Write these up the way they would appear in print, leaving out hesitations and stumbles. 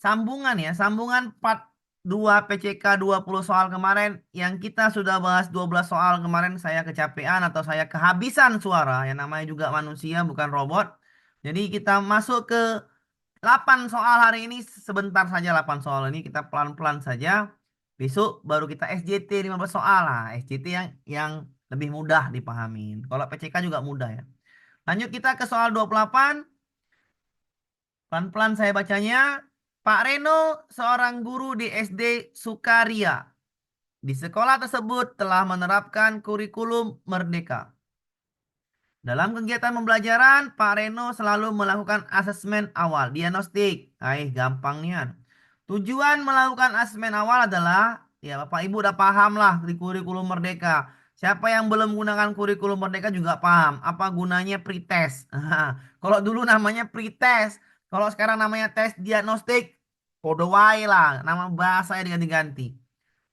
sambungan ya, sambungan part 2 PCK 20 soal kemarin yang kita sudah bahas 12 soal kemarin saya kecapean atau saya kehabisan suara, yang namanya juga manusia bukan robot. Jadi kita masuk ke 8 soal hari ini, sebentar saja 8 soal ini kita pelan-pelan saja. Besok baru kita SJT 15 soal lah, SJT yang lebih mudah dipahamin. Kalau PCK juga mudah ya. Lanjut kita ke soal 28. Pelan-pelan saya bacanya. Pak Reno, seorang guru di SD Sukaria. Di sekolah tersebut telah menerapkan kurikulum Merdeka. Dalam kegiatan pembelajaran, Pak Reno selalu melakukan asesmen awal, diagnostik. Gampangnya. Tujuan melakukan asesmen awal adalah, ya Bapak Ibu udah paham lah di kurikulum Merdeka. Siapa yang belum menggunakan kurikulum Merdeka juga paham. Apa gunanya pretest? Kalau dulu namanya pretest, kalau sekarang namanya tes diagnostik, podo wae lah. Nama bahasanya diganti-ganti.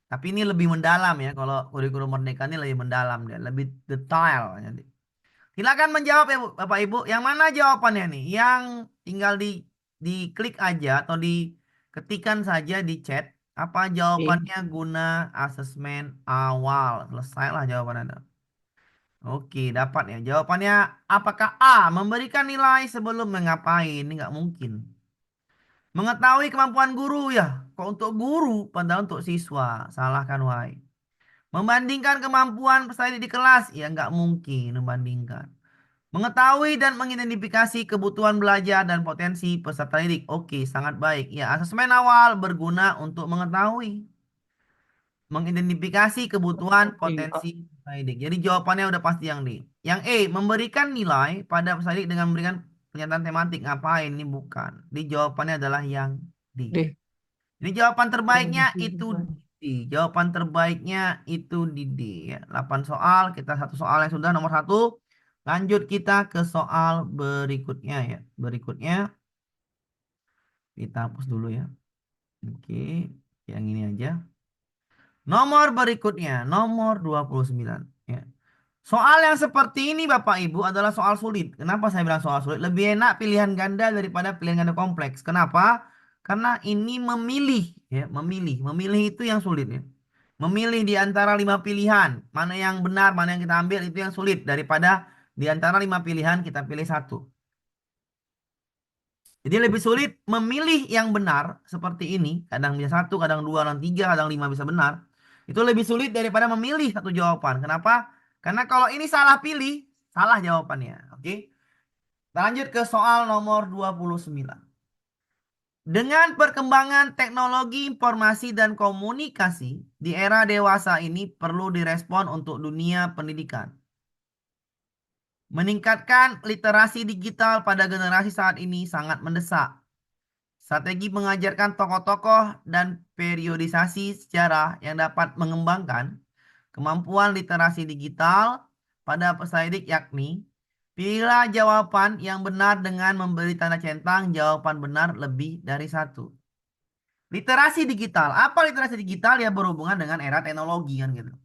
Tapi ini lebih mendalam ya. Kalau kurikulum Merdeka ini lebih mendalam dia, lebih detail. Silakan menjawab ya Bapak Ibu. Yang mana jawabannya nih? Yang tinggal diklik aja atau diketikkan saja di chat. Apa Oke. jawabannya guna asesmen awal? Selesailah jawaban Anda. Oke, dapat ya. Jawabannya apakah A, memberikan nilai sebelum mengapain? Ini nggak mungkin. Mengetahui kemampuan guru ya. Kok untuk guru, padahal untuk siswa. Salahkan wahai. Membandingkan kemampuan peserta didik di kelas? Ya nggak mungkin membandingkan. Mengetahui dan mengidentifikasi kebutuhan belajar dan potensi peserta didik. Oke, sangat baik. Ya, asesmen awal berguna untuk mengetahui, mengidentifikasi kebutuhan Oke. potensi peserta didik. Jadi jawabannya udah pasti yang D. Yang E, memberikan nilai pada peserta didik dengan memberikan pernyataan tematik. Ngapain? Ini bukan. Jadi jawabannya adalah yang D. Deh. Ini jawaban terbaiknya itu Oke. D. Jawaban terbaiknya itu di D. Ya, 8 soal, kita satu soal yang sudah nomor satu. Lanjut kita ke soal berikutnya ya. Berikutnya kita hapus dulu ya. Oke, yang ini aja. Nomor berikutnya, nomor 29 ya. Soal yang seperti ini Bapak Ibu adalah soal sulit. Kenapa saya bilang soal sulit? Lebih enak pilihan ganda daripada pilihan ganda kompleks. Kenapa? Karena ini memilih ya, memilih. Memilih itu yang sulit ya. Memilih di antara 5 pilihan, mana yang benar, mana yang kita ambil itu yang sulit daripada di antara 5 pilihan kita pilih satu. Jadi lebih sulit memilih yang benar seperti ini. Kadang bisa satu, kadang dua, kadang tiga, kadang lima bisa benar. Itu lebih sulit daripada memilih satu jawaban. Kenapa? Karena kalau ini salah pilih, salah jawabannya. Oke. Kita lanjut ke soal nomor 29. Dengan perkembangan teknologi informasi dan komunikasi di era dewasa ini perlu direspon untuk dunia pendidikan. Meningkatkan literasi digital pada generasi saat ini sangat mendesak. Strategi mengajarkan tokoh-tokoh dan periodisasi sejarah yang dapat mengembangkan kemampuan literasi digital pada peserta didik yakni pilihlah jawaban yang benar dengan memberi tanda centang jawaban benar lebih dari satu. Literasi digital. Apa literasi digital? Ya berhubungan dengan era teknologi kan gitu.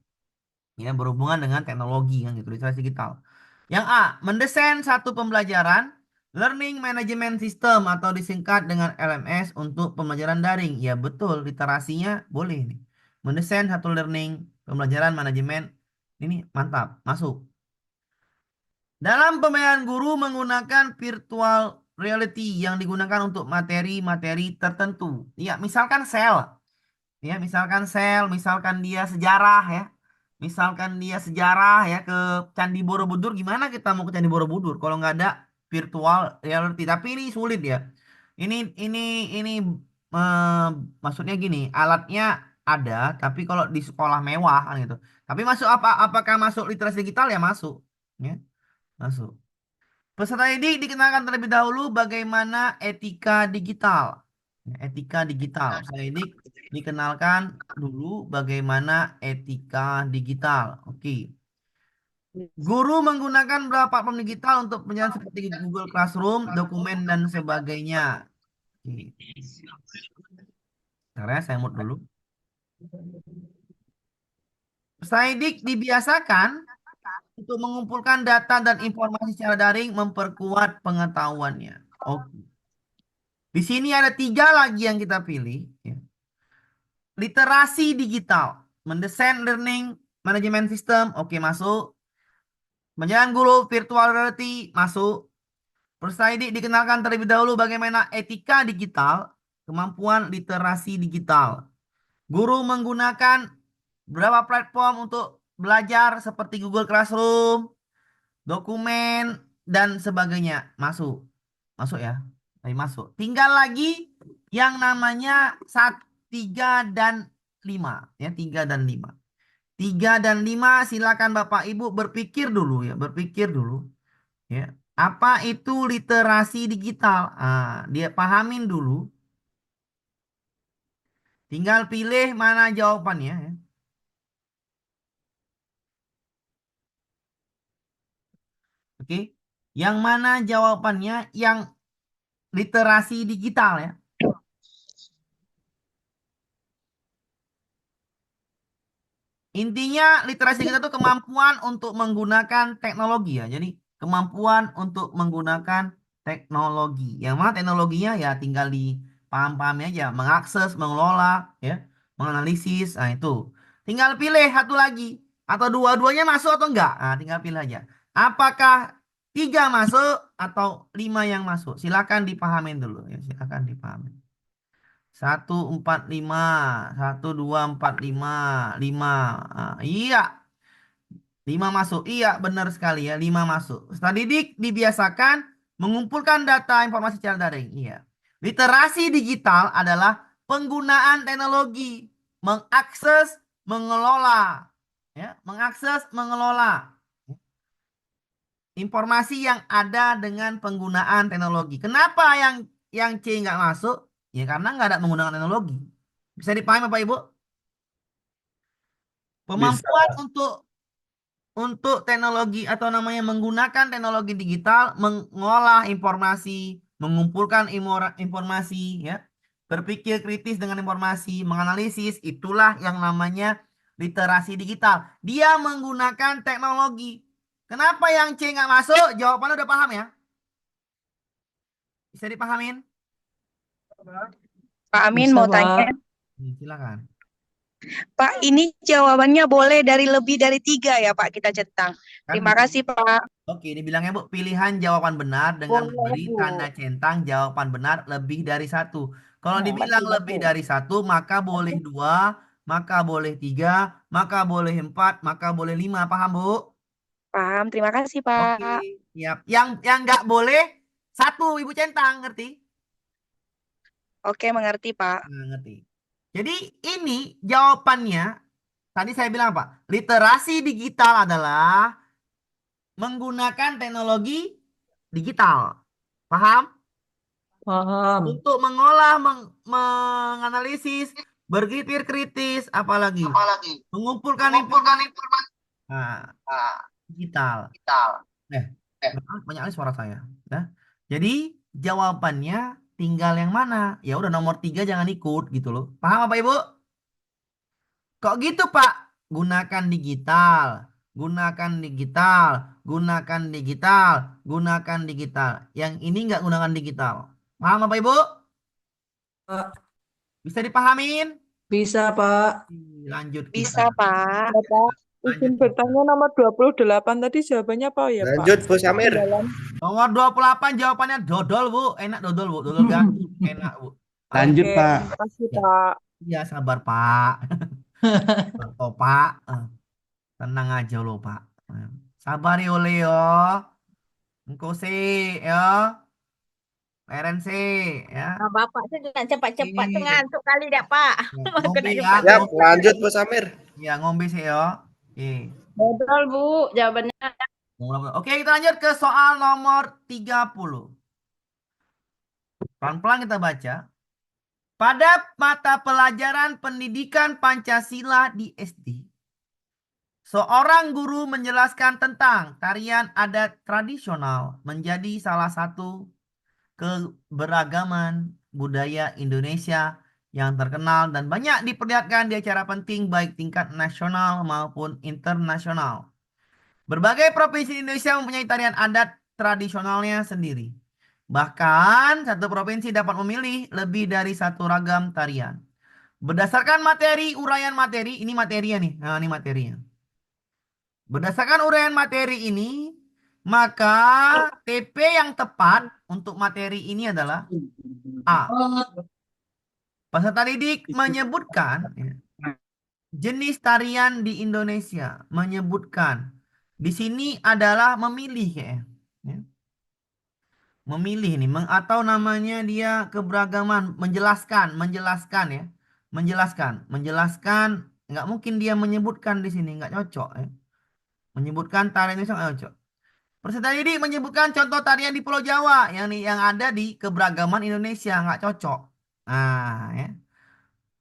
Ya berhubungan dengan teknologi kan gitu. Literasi digital. Yang A, mendesain satu pembelajaran Learning Management System atau disingkat dengan LMS untuk pembelajaran daring. Ya betul, literasinya boleh nih. Mendesain satu learning pembelajaran manajemen. Ini mantap, masuk. Dalam pembelajaran guru menggunakan virtual reality yang digunakan untuk materi-materi tertentu. Ya, misalkan sel. Ya, misalkan dia sejarah ya. Misalkan dia sejarah ya ke Candi Borobudur, gimana kita mau ke Candi Borobudur kalau nggak ada virtual reality? Tapi ini sulit ya. Ini ini ini eh, maksudnya gini, alatnya ada, tapi kalau di sekolah mewah kan gitu. Tapi masuk apakah masuk literasi digital ya masuk, ya masuk. Peserta didik dikenalkan terlebih dahulu bagaimana etika digital. Ya, etika digital. Peserta didik dikenalkan dulu bagaimana etika digital. Oke. Guru menggunakan beberapa platform digital untuk penjelasan seperti Google Classroom, dokumen, dan sebagainya. Oke. Bentar ya, saya mute dulu. Peserta didik dibiasakan untuk mengumpulkan data dan informasi secara daring memperkuat pengetahuannya. Oke. Di sini ada 3 lagi yang kita pilih. Ya. Literasi digital, mendesain learning management system, oke masuk. Menjalankan guru virtual reality, masuk. Peserta didik dikenalkan terlebih dahulu bagaimana etika digital, kemampuan literasi digital. Guru menggunakan beberapa platform untuk belajar seperti Google Classroom, dokumen, dan sebagainya. Masuk. Masuk ya. Ayo masuk. Tinggal lagi yang namanya 3 dan 5. Ya, 3 dan 5. 3 dan 5 silakan Bapak Ibu berpikir dulu ya. Berpikir dulu. Ya. Apa itu literasi digital? Dia pahamin dulu. Tinggal pilih mana jawabannya ya. Oke. Yang mana jawabannya yang literasi digital ya. Intinya literasi kita itu kemampuan untuk menggunakan teknologi ya. Jadi kemampuan untuk menggunakan teknologi. Yang mana teknologinya ya tinggal dipaham-pahami aja. Mengakses, mengelola, ya, menganalisis. Nah itu. Tinggal pilih satu lagi. Atau dua-duanya masuk atau enggak. Nah tinggal pilih aja. Apakah 3 masuk atau 5 yang masuk? Silakan dipahamin dulu ya. Silakan dipahamin. 145, 1245, 5. Iya, 5 masuk. Iya, benar sekali ya, 5 masuk. Peserta didik dibiasakan mengumpulkan data informasi secara daring. Iya. Literasi digital adalah penggunaan teknologi, mengakses, mengelola, ya, mengakses, mengelola informasi yang ada dengan penggunaan teknologi. Kenapa yang C nggak masuk? Ya karena nggak ada menggunakan teknologi. Bisa dipahami Bapak Ibu? Bisa. Kemampuan untuk teknologi atau namanya menggunakan teknologi digital, mengolah informasi, mengumpulkan informasi, ya, berpikir kritis dengan informasi, menganalisis, itulah yang namanya literasi digital. Dia menggunakan teknologi. Kenapa yang C nggak masuk? Jawabannya udah paham ya? Bisa dipahamin? Pak Amin Bisa, mau tanya, Pak. Silakan. Pak ini jawabannya boleh dari lebih dari 3 ya Pak kita centang. Kan Terima kasih Pak. Oke, dibilangnya Bu, pilihan jawaban benar dengan Boleh memberi Bu. tanda centang jawaban benar lebih dari satu. Kalau dibilang Betul lebih betul. dari satu, maka boleh 2, maka boleh 3, maka boleh 4, maka boleh 5. Paham Bu? Paham, terima kasih Oke, Pak. siap. Yang nggak boleh satu, Ibu centang, ngerti? Oke, mengerti Pak. Nah, ngerti. Jadi ini jawabannya, tadi saya bilang apa? Literasi digital adalah menggunakan teknologi digital. Paham? Paham. Untuk mengolah, menganalisis, berpikir kritis, apalagi Apalagi mengumpulkan mengumpulkan informasi. informasi Nah, digital. digital. Eh, Eh, banyak kali suara saya. Ya. Jadi jawabannya tinggal yang mana? Ya udah nomor 3 jangan ikut gitu loh. Paham apa Ibu? Kok gitu Pak? Gunakan digital, gunakan digital, gunakan digital, gunakan digital. Yang ini nggak gunakan digital. Paham apa Ibu? Pak. Bisa dipahamin? Bisa, Pak. Lanjut kita. Bisa Pak. Bapak, izin Lanjut kita. bertanya nomor 28 tadi jawabannya apa ya, Pak? Lanjut, Bos Amir. Ketinggalan. Nomor 28 jawabannya dodol, Bu. Enak dodol, Bu. Dodol gandum. Enak, Bu. Ayo. Lanjut, Oke, Pak. terima kasih, Ya, Pak. ya sabar, Pak. Oh, Pak. Tenang aja loh, Pak. Sabar yo, Leo. Engkau sih, ya. Leren sih, ya. Bapak tuh jangan cepat-cepat tuh Oke. ngantuk kali dah Pak. Ya, Mau ngombe kena ya, cepat Siap, ngombe. lanjut, Bos Amir. Ya, ngombe sih, ya. Oke. Betul Bu, jawabannya. Oke, kita lanjut ke soal nomor 30. Pelan-pelan kita baca. Pada mata pelajaran pendidikan Pancasila di SD, seorang guru menjelaskan tentang tarian adat tradisional menjadi salah satu keberagaman budaya Indonesia yang terkenal dan banyak diperlihatkan di acara penting baik tingkat nasional maupun internasional. Berbagai provinsi di Indonesia mempunyai tarian adat tradisionalnya sendiri. Bahkan satu provinsi dapat memilih lebih dari satu ragam tarian. Berdasarkan materi, uraian materi, ini materinya nih. Nah, ini materinya. Berdasarkan uraian materi ini, maka TP yang tepat untuk materi ini adalah A. Peserta didik menyebutkan ya, jenis tarian di Indonesia. Menyebutkan. Di sini adalah memilih ya. Ya. Memilih nih, atau namanya dia keberagaman, menjelaskan ya. Menjelaskan. Nggak mungkin dia menyebutkan di sini, nggak cocok ya. Menyebutkan tarian Indonesia nggak cocok. Peserta didik menyebutkan contoh tarian di Pulau Jawa yang ada di keberagaman Indonesia nggak cocok. Nah, ya.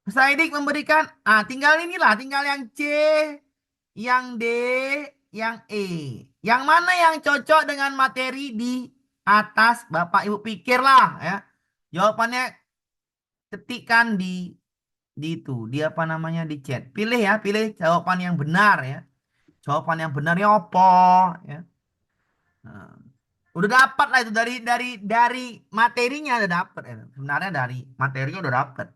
Peserta didik memberikan, tinggal yang C, yang D, yang E. Yang mana yang cocok dengan materi di atas? Bapak Ibu pikirlah ya. Jawabannya ketikkan di itu, di apa namanya di chat. Pilih ya, pilih jawaban yang benar ya. Jawaban yang benarnya apa ya? Nah, udah dapat lah itu dari materinya udah dapat ya. Sebenarnya dari materinya udah dapat.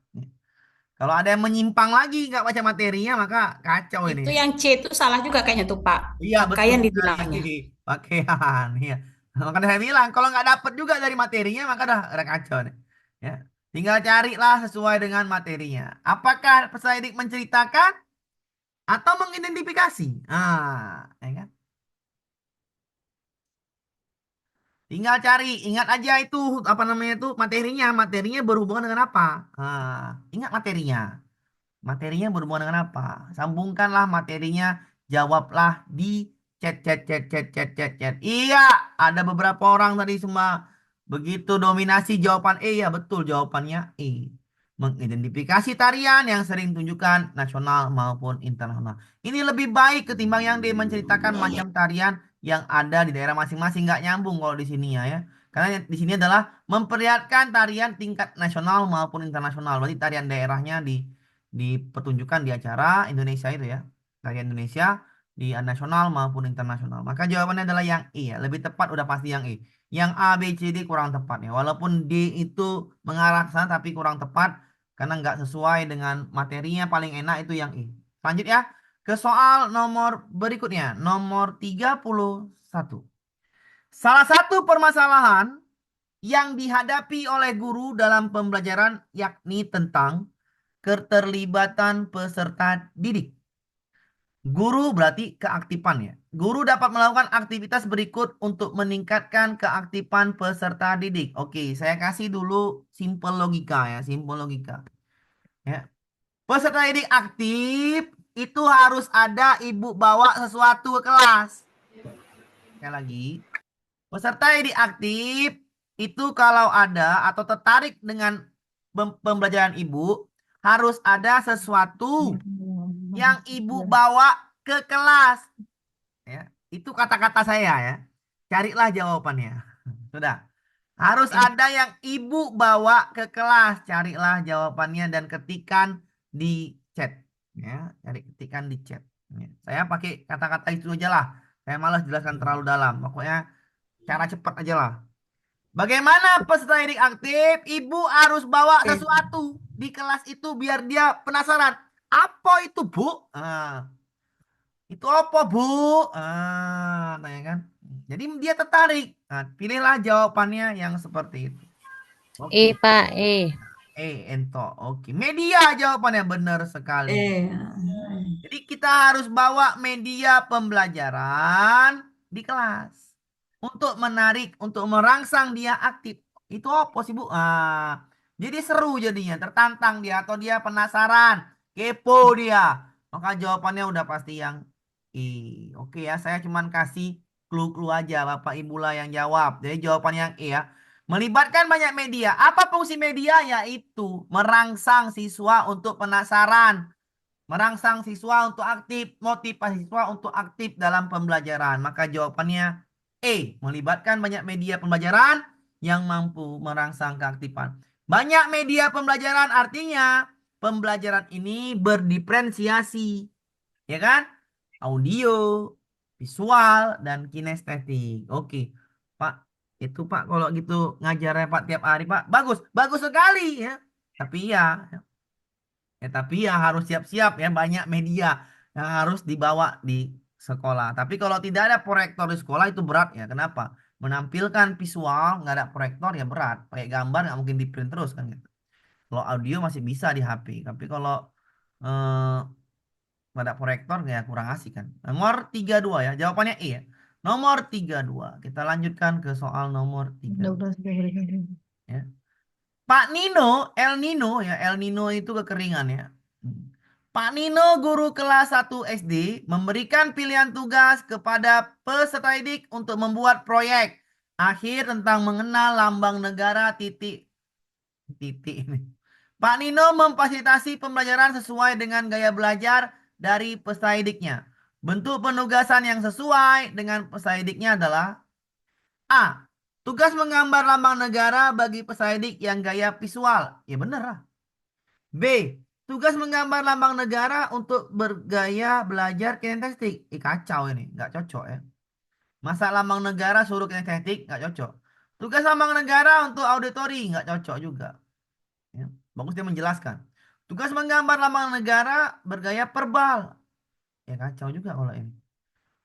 Kalau ada yang menyimpang lagi nggak baca materinya maka kacau ini. Itu yang C itu salah juga kayaknya tuh Pak. Iya betul Pakaian sekali. dibilangnya. Pakaian. Iya. Makanya saya bilang kalau nggak dapat juga dari materinya maka udah kacau nih. Ya. Tinggal carilah sesuai dengan materinya. Apakah peserta didik menceritakan atau mengidentifikasi? Ya kan? Tinggal cari, ingat aja itu apa namanya itu materinya. Materinya berhubungan dengan apa? Ingat materinya. Materinya berhubungan dengan apa? Sambungkanlah materinya, jawablah di chat. Iya, ada beberapa orang tadi semua begitu dominasi jawaban E ya betul jawabannya E. Mengidentifikasi tarian yang sering tunjukkan nasional maupun internasional. Ini lebih baik ketimbang yang D menceritakan macam tarian yang ada di daerah masing-masing nggak nyambung kalau di sini ya. Karena di sini adalah memperlihatkan tarian tingkat nasional maupun internasional. Berarti tarian daerahnya dipertunjukkan di acara Indonesia itu ya. Tarian Indonesia di nasional maupun internasional. Maka jawabannya adalah yang E ya. Lebih tepat udah pasti yang E. Yang A, B, C, D kurang tepat ya. Walaupun D itu mengarah ke sana tapi kurang tepat karena nggak sesuai dengan materinya paling enak itu yang E. Lanjut ya ke soal nomor berikutnya. Nomor 31. Salah satu permasalahan yang dihadapi oleh guru dalam pembelajaran yakni tentang keterlibatan peserta didik. Guru berarti keaktifan ya. Guru dapat melakukan aktivitas berikut untuk meningkatkan keaktifan peserta didik. Oke, saya kasih dulu simple logika ya, simple logika. Ya. Peserta didik aktif itu harus ada ibu bawa sesuatu ke kelas. Sekali lagi, peserta didik aktif itu kalau ada atau tertarik dengan pembelajaran ibu harus ada sesuatu yang ibu bawa ke kelas. Ya, itu kata-kata saya ya. Carilah jawabannya. Sudah. Harus ada yang ibu bawa ke kelas. Carilah jawabannya dan ketikkan di chat. Ya, ketikkan di chat. Ya. Saya pakai kata-kata itu aja lah. Saya malas jelaskan terlalu dalam. Pokoknya cara cepat aja lah. Bagaimana peserta didik aktif? Ibu harus bawa sesuatu di kelas itu biar dia penasaran. Apa itu, Bu? Itu apa, Bu? Tanya kan. Jadi dia tertarik. Pilihlah jawabannya yang seperti itu. Oke. Pak, E. Ento. Oke. Media jawabannya benar sekali. Jadi kita harus bawa media pembelajaran di kelas. Untuk menarik, untuk merangsang dia aktif. Itu apa sih, Bu? Jadi seru jadinya. Tertantang dia atau dia penasaran. Kepo dia. Maka jawabannya udah pasti yang E. Oke ya, saya cuman kasih clue-clue aja. Bapak Ibu lah yang jawab. Jadi jawaban yang E ya. Melibatkan banyak media. Apa fungsi media? Yaitu merangsang siswa untuk penasaran. Merangsang siswa untuk aktif. Motivasi siswa untuk aktif dalam pembelajaran. Maka jawabannya E. Melibatkan banyak media pembelajaran yang mampu merangsang keaktifan. Banyak media pembelajaran artinya pembelajaran ini berdiferensiasi. Ya kan? Audio, visual, dan kinestetik. Oke, Pak. Itu Pak, kalau gitu ngajarnya Pak tiap hari Pak, bagus, bagus sekali ya. Tapi ya harus siap-siap ya, banyak media yang harus dibawa di sekolah. Tapi kalau tidak ada proyektor di sekolah itu berat ya. Kenapa? Menampilkan visual nggak ada proyektor ya berat. Pakai gambar nggak mungkin di print terus kan gitu. Kalau audio masih bisa di HP. Tapi kalau eh, nggak ada proyektor ya kurang asik kan. Nomor 32 ya. Jawabannya E ya. Nomor 32. Kita lanjutkan ke soal nomor 3. Ya. Pak Nino, El Nino ya, El Nino itu kekeringan ya. Pak Nino, guru kelas 1 SD, memberikan pilihan tugas kepada peserta didik untuk membuat proyek akhir tentang mengenal lambang negara titik titik ini. Pak Nino memfasilitasi pembelajaran sesuai dengan gaya belajar dari peserta didiknya. Bentuk penugasan yang sesuai dengan peserta didiknya adalah A. Tugas menggambar lambang negara bagi peserta didik yang gaya visual. Ya bener lah. B. Tugas menggambar lambang negara untuk bergaya belajar kinestetik. Kacau ini. Nggak cocok ya. Masa lambang negara suruh kinestetik? Nggak cocok. Tugas lambang negara untuk auditori? Nggak cocok juga. Ya. Bagus dia menjelaskan. Tugas menggambar lambang negara bergaya verbal. Ya kacau juga kalau ini.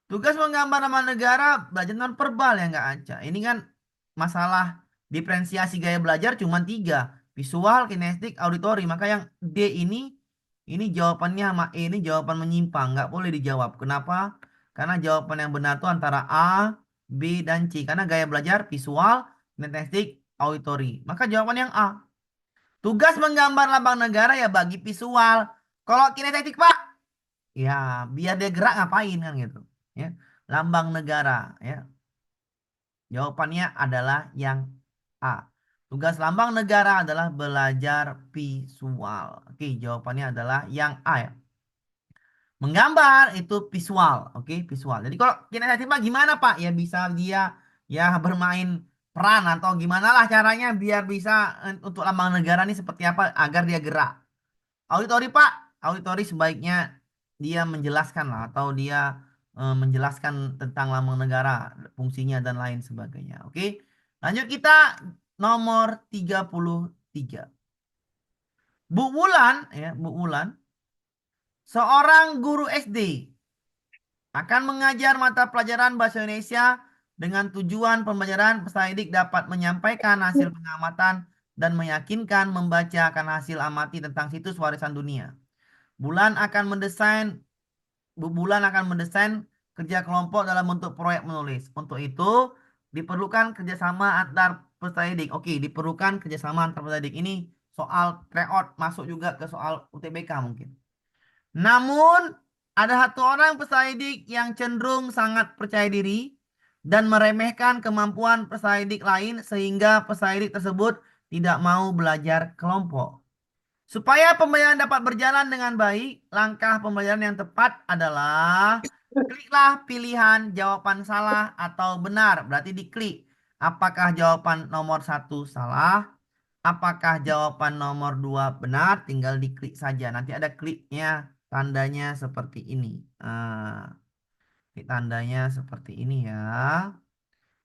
Tugas menggambar nama negara belajar non verbal ya nggak aja. Ini kan masalah diferensiasi gaya belajar cuma 3. Visual, kinestetik, auditori. Maka yang D ini jawabannya sama E ini jawaban menyimpang. Nggak boleh dijawab. Kenapa? Karena jawaban yang benar itu antara A, B, dan C. Karena gaya belajar visual, kinestetik, auditori. Maka jawaban yang A. Tugas menggambar lambang negara ya bagi visual. Kalau kinestetik Pak, ya biar dia gerak ngapain kan gitu. Ya, lambang negara ya. Jawabannya adalah yang A. Tugas lambang negara adalah belajar visual. Oke, jawabannya adalah yang A ya. Menggambar itu visual, oke, visual. Jadi kalau kinestetik Pak gimana Pak? Ya bisa dia ya bermain peran atau gimana lah caranya biar bisa untuk lambang negara ini seperti apa agar dia gerak. Auditori Pak, auditori sebaiknya dia menjelaskan lah atau dia menjelaskan tentang lambang negara, fungsinya dan lain sebagainya. Oke. Lanjut kita nomor 33. Bu Wulan ya, Bu Wulan, seorang guru SD akan mengajar mata pelajaran bahasa Indonesia dengan tujuan pembelajaran peserta didik dapat menyampaikan hasil pengamatan dan meyakinkan membaca akan hasil amati tentang situs warisan dunia. Bulan akan mendesain Bu Bulan akan mendesain kerja kelompok dalam bentuk proyek menulis. Untuk itu diperlukan kerjasama antar peserta didik. Oke, diperlukan kerjasama antar peserta didik. Ini soal tryout masuk juga ke soal UTBK mungkin. Namun ada satu orang peserta didik yang cenderung sangat percaya diri dan meremehkan kemampuan peserta didik lain sehingga peserta didik tersebut tidak mau belajar kelompok. Supaya pembelajaran dapat berjalan dengan baik, langkah pembelajaran yang tepat adalah kliklah pilihan jawaban salah atau benar. Berarti diklik. Apakah jawaban nomor 1 salah? Apakah jawaban nomor 2 benar? Tinggal diklik saja. Nanti ada kliknya, tandanya seperti ini. Klik tandanya seperti ini ya.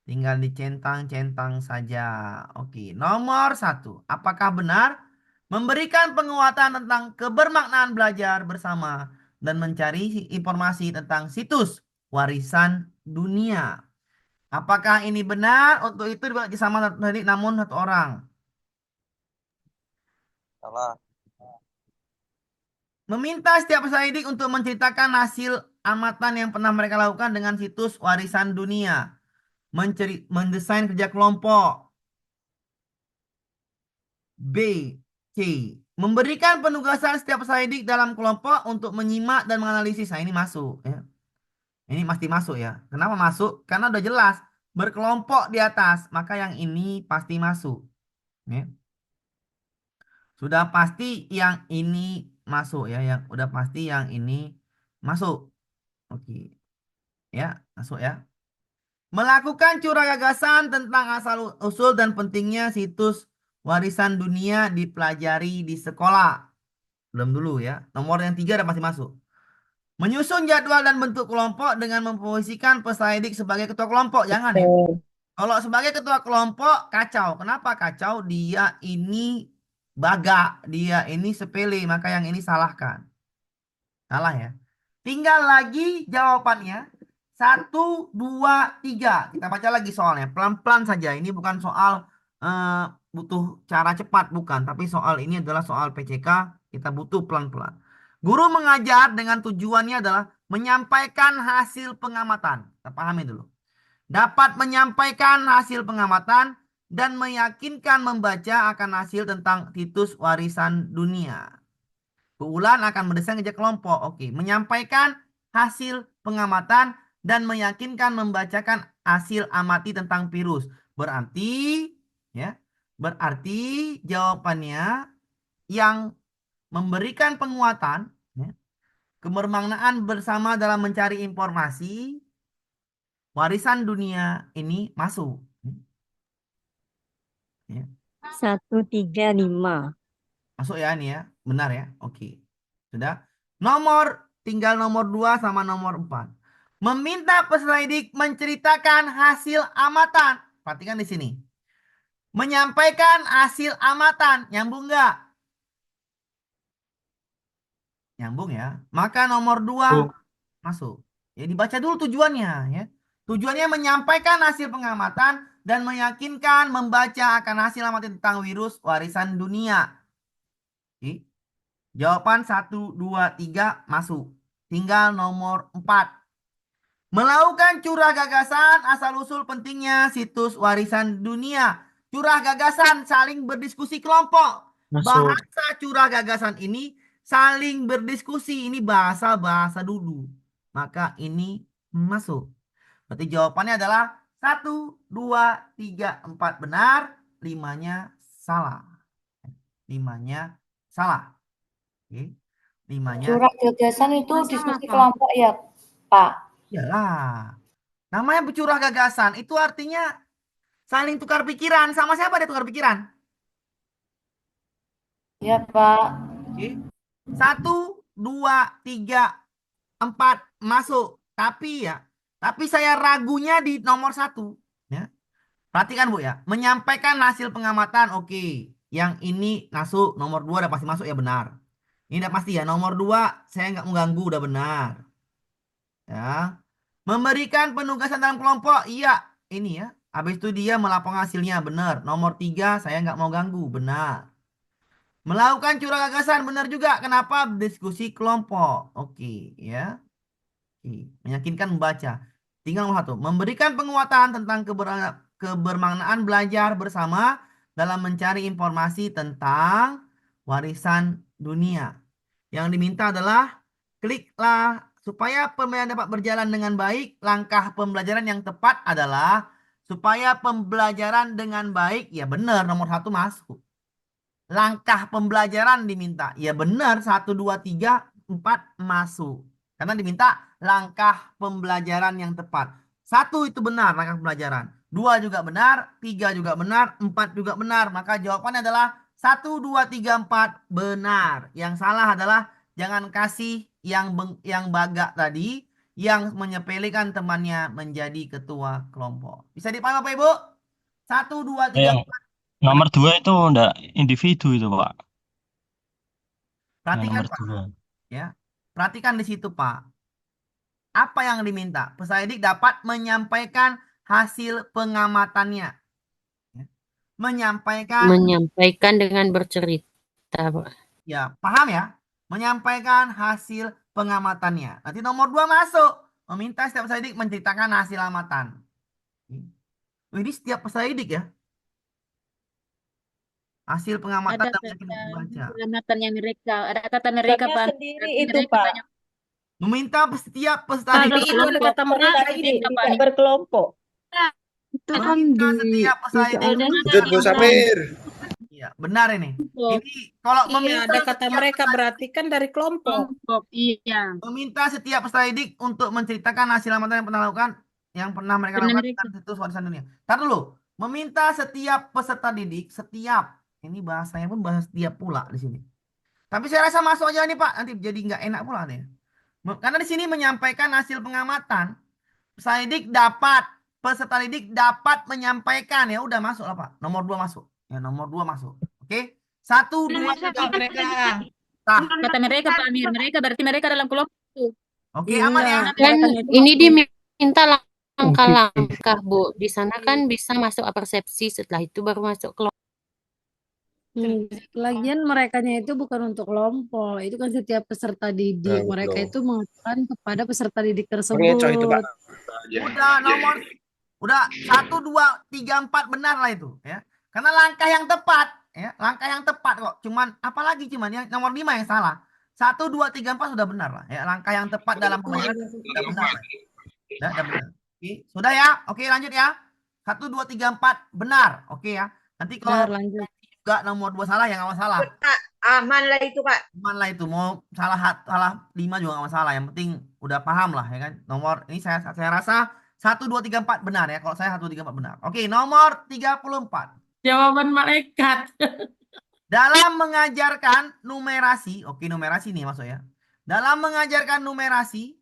Tinggal dicentang-centang saja. Oke, nomor 1. Apakah benar? Memberikan penguatan tentang kebermaknaan belajar bersama dan mencari informasi tentang situs warisan dunia. Apakah ini benar? Untuk itu dibuat sama tadi namun satu orang. Salah. Meminta setiap peserta didik untuk menceritakan hasil amatan yang pernah mereka lakukan dengan situs warisan dunia. Mendesain kerja kelompok. B. C. Memberikan penugasan setiap peserta didik dalam kelompok untuk menyimak dan menganalisis. Nah, ini masuk ya. Ini pasti masuk ya. Kenapa masuk? Karena udah jelas berkelompok di atas, maka yang ini pasti masuk. Ya. Sudah pasti yang ini masuk ya, yang udah pasti yang ini masuk. Oke. Ya, masuk ya. Melakukan curah gagasan tentang asal usul dan pentingnya situs warisan dunia dipelajari di sekolah. Belum dulu ya. Nomor yang 3 udah pasti masuk. Menyusun jadwal dan bentuk kelompok dengan memposisikan peserta didik sebagai ketua kelompok. Jangan ya. Kalau sebagai ketua kelompok kacau. Kenapa kacau? Dia ini baga, dia ini sepele, maka yang ini salahkan. Salah ya. Tinggal lagi jawabannya. Satu, dua, tiga. Kita baca lagi soalnya. Pelan-pelan saja. Ini bukan soal eh, butuh cara cepat, bukan. Tapi soal ini adalah soal PCK. Kita butuh pelan-pelan. Guru mengajar dengan tujuannya adalah menyampaikan hasil pengamatan. Kita pahami dulu. Dapat menyampaikan hasil pengamatan dan meyakinkan membaca akan hasil tentang situs warisan dunia. Bulan akan mendesain kerja kelompok. Oke, menyampaikan hasil pengamatan dan meyakinkan membacakan hasil amati tentang virus. Berarti ya, berarti jawabannya yang memberikan penguatan ya, kebermaknaan bersama dalam mencari informasi warisan dunia ini masuk. Ya. 135. Masuk ya ini ya. Benar ya. Oke. Sudah. Tinggal nomor 2 sama nomor 4. Meminta peserta didik menceritakan hasil amatan. Perhatikan di sini. Menyampaikan hasil amatan. Nyambung nggak? Nyambung ya. Maka nomor 2 masuk. Ya dibaca dulu tujuannya ya. Tujuannya menyampaikan hasil pengamatan dan meyakinkan membaca akan hasil amatan tentang virus warisan dunia. Oke. Jawaban 1, 2, 3 masuk. Tinggal nomor 4. Melakukan curah gagasan asal-usul pentingnya situs warisan dunia. Curah gagasan saling berdiskusi kelompok. Bahasa curah gagasan ini saling berdiskusi. Ini bahasa-bahasa dulu. Maka ini masuk. Berarti jawabannya adalah 1, 2, 3, 4 benar. 5-nya salah. 5-nya salah. Oke. 5-nya Curah gagasan itu salah. diskusi kelompok ya, Pak. Iyalah. Namanya bercurah gagasan. Itu artinya saling tukar pikiran. Sama siapa dia tukar pikiran? Ya, Pak. Oke. 1, 2, 3, 4 masuk. Tapi saya ragunya di nomor 1. Ya. Perhatikan Bu ya. Menyampaikan hasil pengamatan. Oke. Yang ini masuk. Nomor 2 udah pasti masuk ya benar. Ini udah pasti ya. Nomor 2 saya nggak mengganggu udah benar. Ya. Memberikan penugasan dalam kelompok. Iya. Ini ya. Habis itu dia melaporkan hasilnya. Benar. Nomor 3 saya nggak mau ganggu. Benar. Melakukan curah gagasan. Benar juga. Kenapa? Diskusi kelompok. Oke. Ya. Oke. Meyakinkan membaca. Tinggal nomor 1. Memberikan penguatan tentang kebermaknaan belajar bersama dalam mencari informasi tentang warisan dunia. Yang diminta adalah kliklah supaya pembelajaran dapat berjalan dengan baik. Langkah pembelajaran yang tepat adalah supaya pembelajaran dengan baik. Ya benar nomor 1 masuk. Langkah pembelajaran diminta. Ya benar 1, 2, 3, 4 masuk. Karena diminta langkah pembelajaran yang tepat. 1 itu benar langkah pembelajaran. 2 juga benar. 3 juga benar. 4 juga benar. Maka jawabannya adalah 1, 2, 3, 4 benar. Yang salah adalah jangan kasih yang baga tadi yang menyepelekan temannya menjadi ketua kelompok. Bisa dipahami Bapak Ibu? 1, 2, 3, Yang nomor 2 itu enggak individu itu, Pak. Yang Perhatikan nomor Pak. 2. Ya. Perhatikan di situ Pak. Apa yang diminta? Peserta didik dapat menyampaikan hasil pengamatannya. Ya. Menyampaikan dengan bercerita, Pak. Ya, paham ya? Menyampaikan hasil pengamatannya. Nanti nomor 2 masuk. Meminta setiap peserta didik menceritakan hasil amatan. Ini setiap peserta didik ya. Hasil pengamatan Ada dan meyakinkan kata membaca. pengamatan mereka. Ada kata mereka, Katanya Pak. sendiri Berarti itu, mereka Pak. banyak. Meminta setiap peserta Kalau didik itu ada kata mereka Didik, ini, Pak. tidak berkelompok. Itu kan meminta di setiap peserta didik. soalnya Lanjut, Bu Samir. Iya, benar ini. kelompok. Ini kalau Iya, meminta ada kata setiap mereka berarti kan dari kelompok. Kelompok, iya. meminta setiap peserta didik untuk menceritakan hasil amatan yang pernah lakukan yang pernah mereka Benar lakukan mereka. tentang situs warisan dunia. Tar dulu. Meminta setiap peserta didik, setiap. Ini bahasanya pun bahasa setiap pula di sini. Tapi saya rasa masuk aja nih Pak, nanti jadi nggak enak pula nih. Karena di sini menyampaikan hasil pengamatan. Peserta didik dapat peserta didik dapat menyampaikan, ya udah masuk lah Pak. Nomor 2 masuk. Ya, nomor 2 masuk. Oke. 1, 2, 3. Mereka. Tah. Kata mereka Pak Amir, mereka berarti mereka dalam kelompok. Oke, aman ya. Kan Mereka itu ini masuk. diminta langkah-langkah, Bu. Di sana kan bisa masuk persepsi, setelah itu baru masuk kelompok. Lagian merekanya itu bukan untuk kelompok, itu kan setiap peserta didik. Mereka itu mengatakan kepada peserta didik tersebut. Udah 1, 2, 3, 4 benar lah itu ya. Karena langkah yang tepat ya, langkah yang tepat kok. Cuman apalagi cuman yang nomor 5 yang salah. 1, 2, 3, 4 sudah benar lah ya. Langkah yang tepat dalam pembayaran sudah benar lah. Sudah benar. Oke, sudah ya. Oke, lanjut ya. 1, 2, 3, 4 benar. Oke ya. Nanti kalau Benar, lanjut. juga nomor 2 salah ya nggak masalah. Aman lah itu, Kak. Aman lah itu, mau salah 5 juga nggak masalah. Yang penting udah paham lah ya kan. Nomor ini saya rasa 1, 2, 3, 4 benar ya. Kalau saya 1, 2, 3, 4 benar. Oke, nomor 34. Jawaban malaikat. Dalam mengajarkan numerasi, oke numerasi nih masuk ya. Dalam mengajarkan numerasi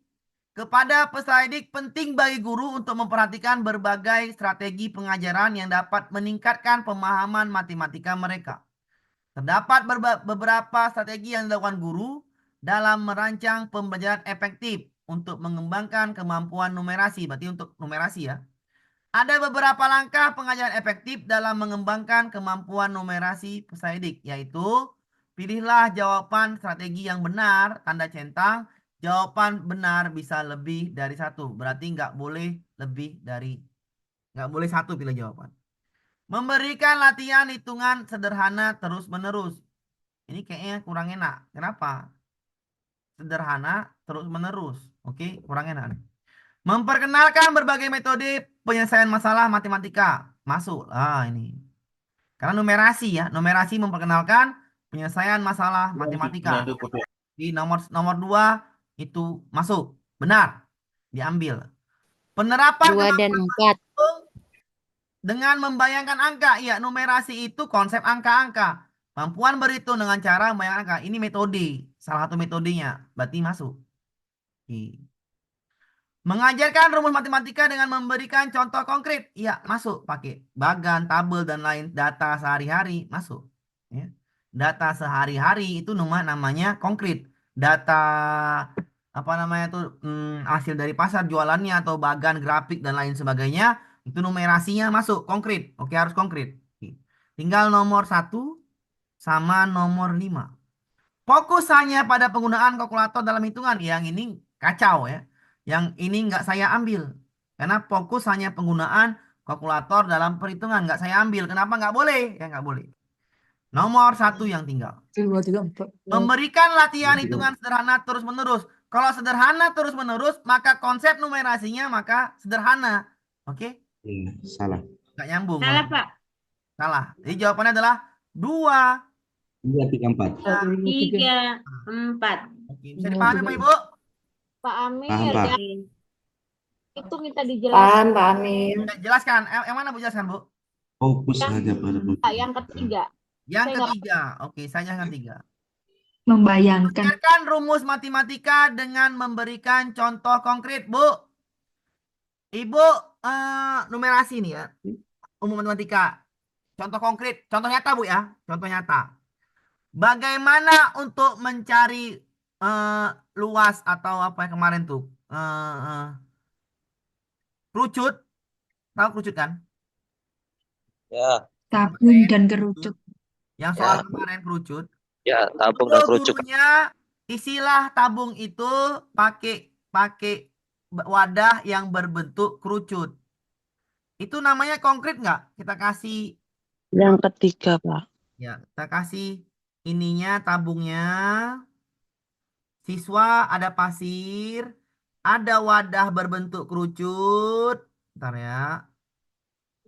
kepada peserta didik penting bagi guru untuk memperhatikan berbagai strategi pengajaran yang dapat meningkatkan pemahaman matematika mereka. Terdapat beberapa strategi yang dilakukan guru dalam merancang pembelajaran efektif untuk mengembangkan kemampuan numerasi. Berarti untuk numerasi ya. Ada beberapa langkah pengajaran efektif dalam mengembangkan kemampuan numerasi peserta didik, yaitu pilihlah jawaban strategi yang benar, tanda centang. Jawaban benar bisa lebih dari 1. Berarti nggak boleh lebih dari, nggak boleh 1 pilih jawaban. Memberikan latihan hitungan sederhana terus-menerus. Ini kayaknya kurang enak. Kenapa? Sederhana terus-menerus. Oke, kurang enak nih. Memperkenalkan berbagai metode penyelesaian masalah matematika. Masuk. Ini. Karena numerasi ya. Numerasi memperkenalkan penyelesaian masalah matematika. Di nomor 2 itu masuk. Benar. Diambil. Penerapan 2 dan 4. dengan membayangkan angka. Iya, numerasi itu konsep angka-angka. Kemampuan berhitung dengan cara membayangkan angka. Ini metode. Salah satu metodenya. Berarti masuk. Oke. Mengajarkan rumus matematika dengan memberikan contoh konkret. Iya, masuk. Pakai bagan, tabel, dan lain. Data sehari-hari. Masuk. Ya. Data sehari-hari itu namanya konkret. Data apa namanya tuh hasil dari pasar jualannya atau bagan grafik dan lain sebagainya. Itu numerasinya masuk. Konkret. Oke, harus konkret. Oke. Tinggal nomor 1 sama nomor 5. Fokus hanya pada penggunaan kalkulator dalam hitungan. Yang ini kacau ya. Yang ini nggak saya ambil. Karena fokus hanya penggunaan kalkulator dalam perhitungan. Nggak saya ambil. Kenapa nggak boleh? Ya nggak boleh. Nomor 1 yang tinggal. 1, 2, 3, 4. Memberikan latihan hitungan sederhana terus-menerus. Kalau sederhana terus-menerus, maka konsep numerasinya maka sederhana. Oke? Salah. Nggak nyambung. Salah, Pak. Salah. Jadi jawabannya adalah 2. 2, 3, 4. 3, 4. Oke, bisa dipahami Pak Ibu? Pak Amir, Paham, Pak. itu minta dijelaskan. Pak Amir. Jelaskan. Yang mana Bu jelaskan Bu? Fokus saja pada Yang ketiga. Yang Saya nggak- ketiga. Oke, saya yang ketiga. Membayangkan. Ajarkan rumus matematika dengan memberikan contoh konkret, Bu. Ibu, numerasi nih ya. Umum matematika. Contoh konkret. Contoh nyata, Bu ya. Contoh nyata. Bagaimana untuk mencari luas atau apa yang kemarin tuh? Kerucut. Tahu kerucut kan? Ya, Tabung dan kerucut. Yang soal kemarin kerucut. ya, tabung Itu dan kerucut. gurunya isilah tabung itu pakai wadah yang berbentuk kerucut. Itu namanya konkret nggak? Kita kasih Yang ketiga, Pak. ya, kita kasih ininya tabungnya. Siswa ada pasir, ada wadah berbentuk kerucut. Bentar ya.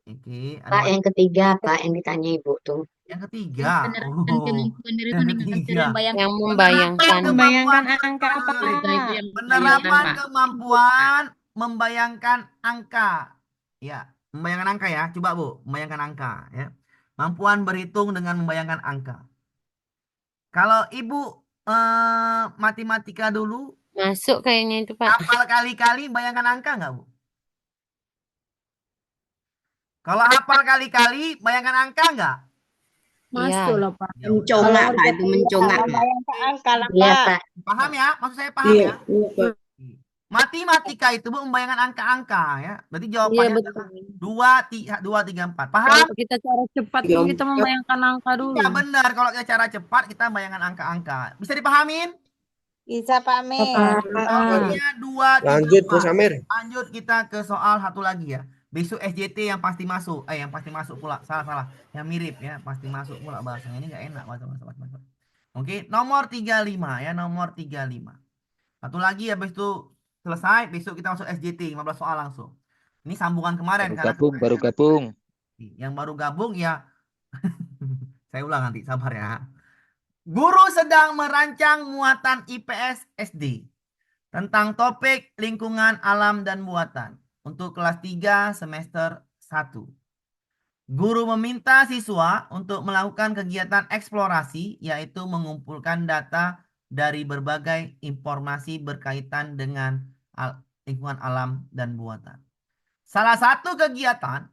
Oke, ada Pak, yang ketiga, Pak, yang ditanya Ibu tuh. yang ketiga. Penerapkan yang dengan ketiga. Yang membayangkan. Membayangkan angka apa, Itu Pak? yang Penerapan Pak. kemampuan membayangkan angka. Ya, membayangkan angka ya. Coba Bu, membayangkan angka ya. Mampuan berhitung dengan membayangkan angka. Kalau Ibu matematika dulu, Masuk kayaknya itu, Pak. hafal kali-kali bayangkan angka nggak Bu? Kalau hafal kali-kali, bayangkan angka nggak? Masuk lah, Pak. Ya udah. Kalau Pak, itu mencongak. Angka lah, Pak. Paham ya? Maksud saya paham ya? Matematika itu Bu membayangkan angka-angka ya. Berarti Iya, jawabannya betul. adalah 2, 3, 4. Paham? Kalau kita cara cepat kan kita membayangkan angka dulu. Ya benar. Kalau kita cara cepat kita bayangkan angka-angka. Bisa dipahamin? Bisa, Pak Amir. Jawabannya 2, 3, Lanjut, 4. Bos Amir. Lanjut kita ke soal satu lagi ya. Besok SJT yang pasti masuk. Yang pasti masuk pula. Salah. Yang mirip ya. Pasti masuk pula bahasanya. Ini nggak enak bahasa. Oke. Nomor 35 ya. Nomor 35. Satu lagi habis itu selesai. Besok kita masuk SJT. 15 soal langsung. Ini sambungan kemarin. Baru gabung. Yang baru gabung ya. Saya ulang nanti. Sabar ya. Guru sedang merancang muatan IPS SD tentang topik lingkungan alam dan buatan untuk kelas 3 semester 1. Guru meminta siswa untuk melakukan kegiatan eksplorasi, yaitu mengumpulkan data dari berbagai informasi berkaitan dengan lingkungan alam dan buatan. Salah satu kegiatan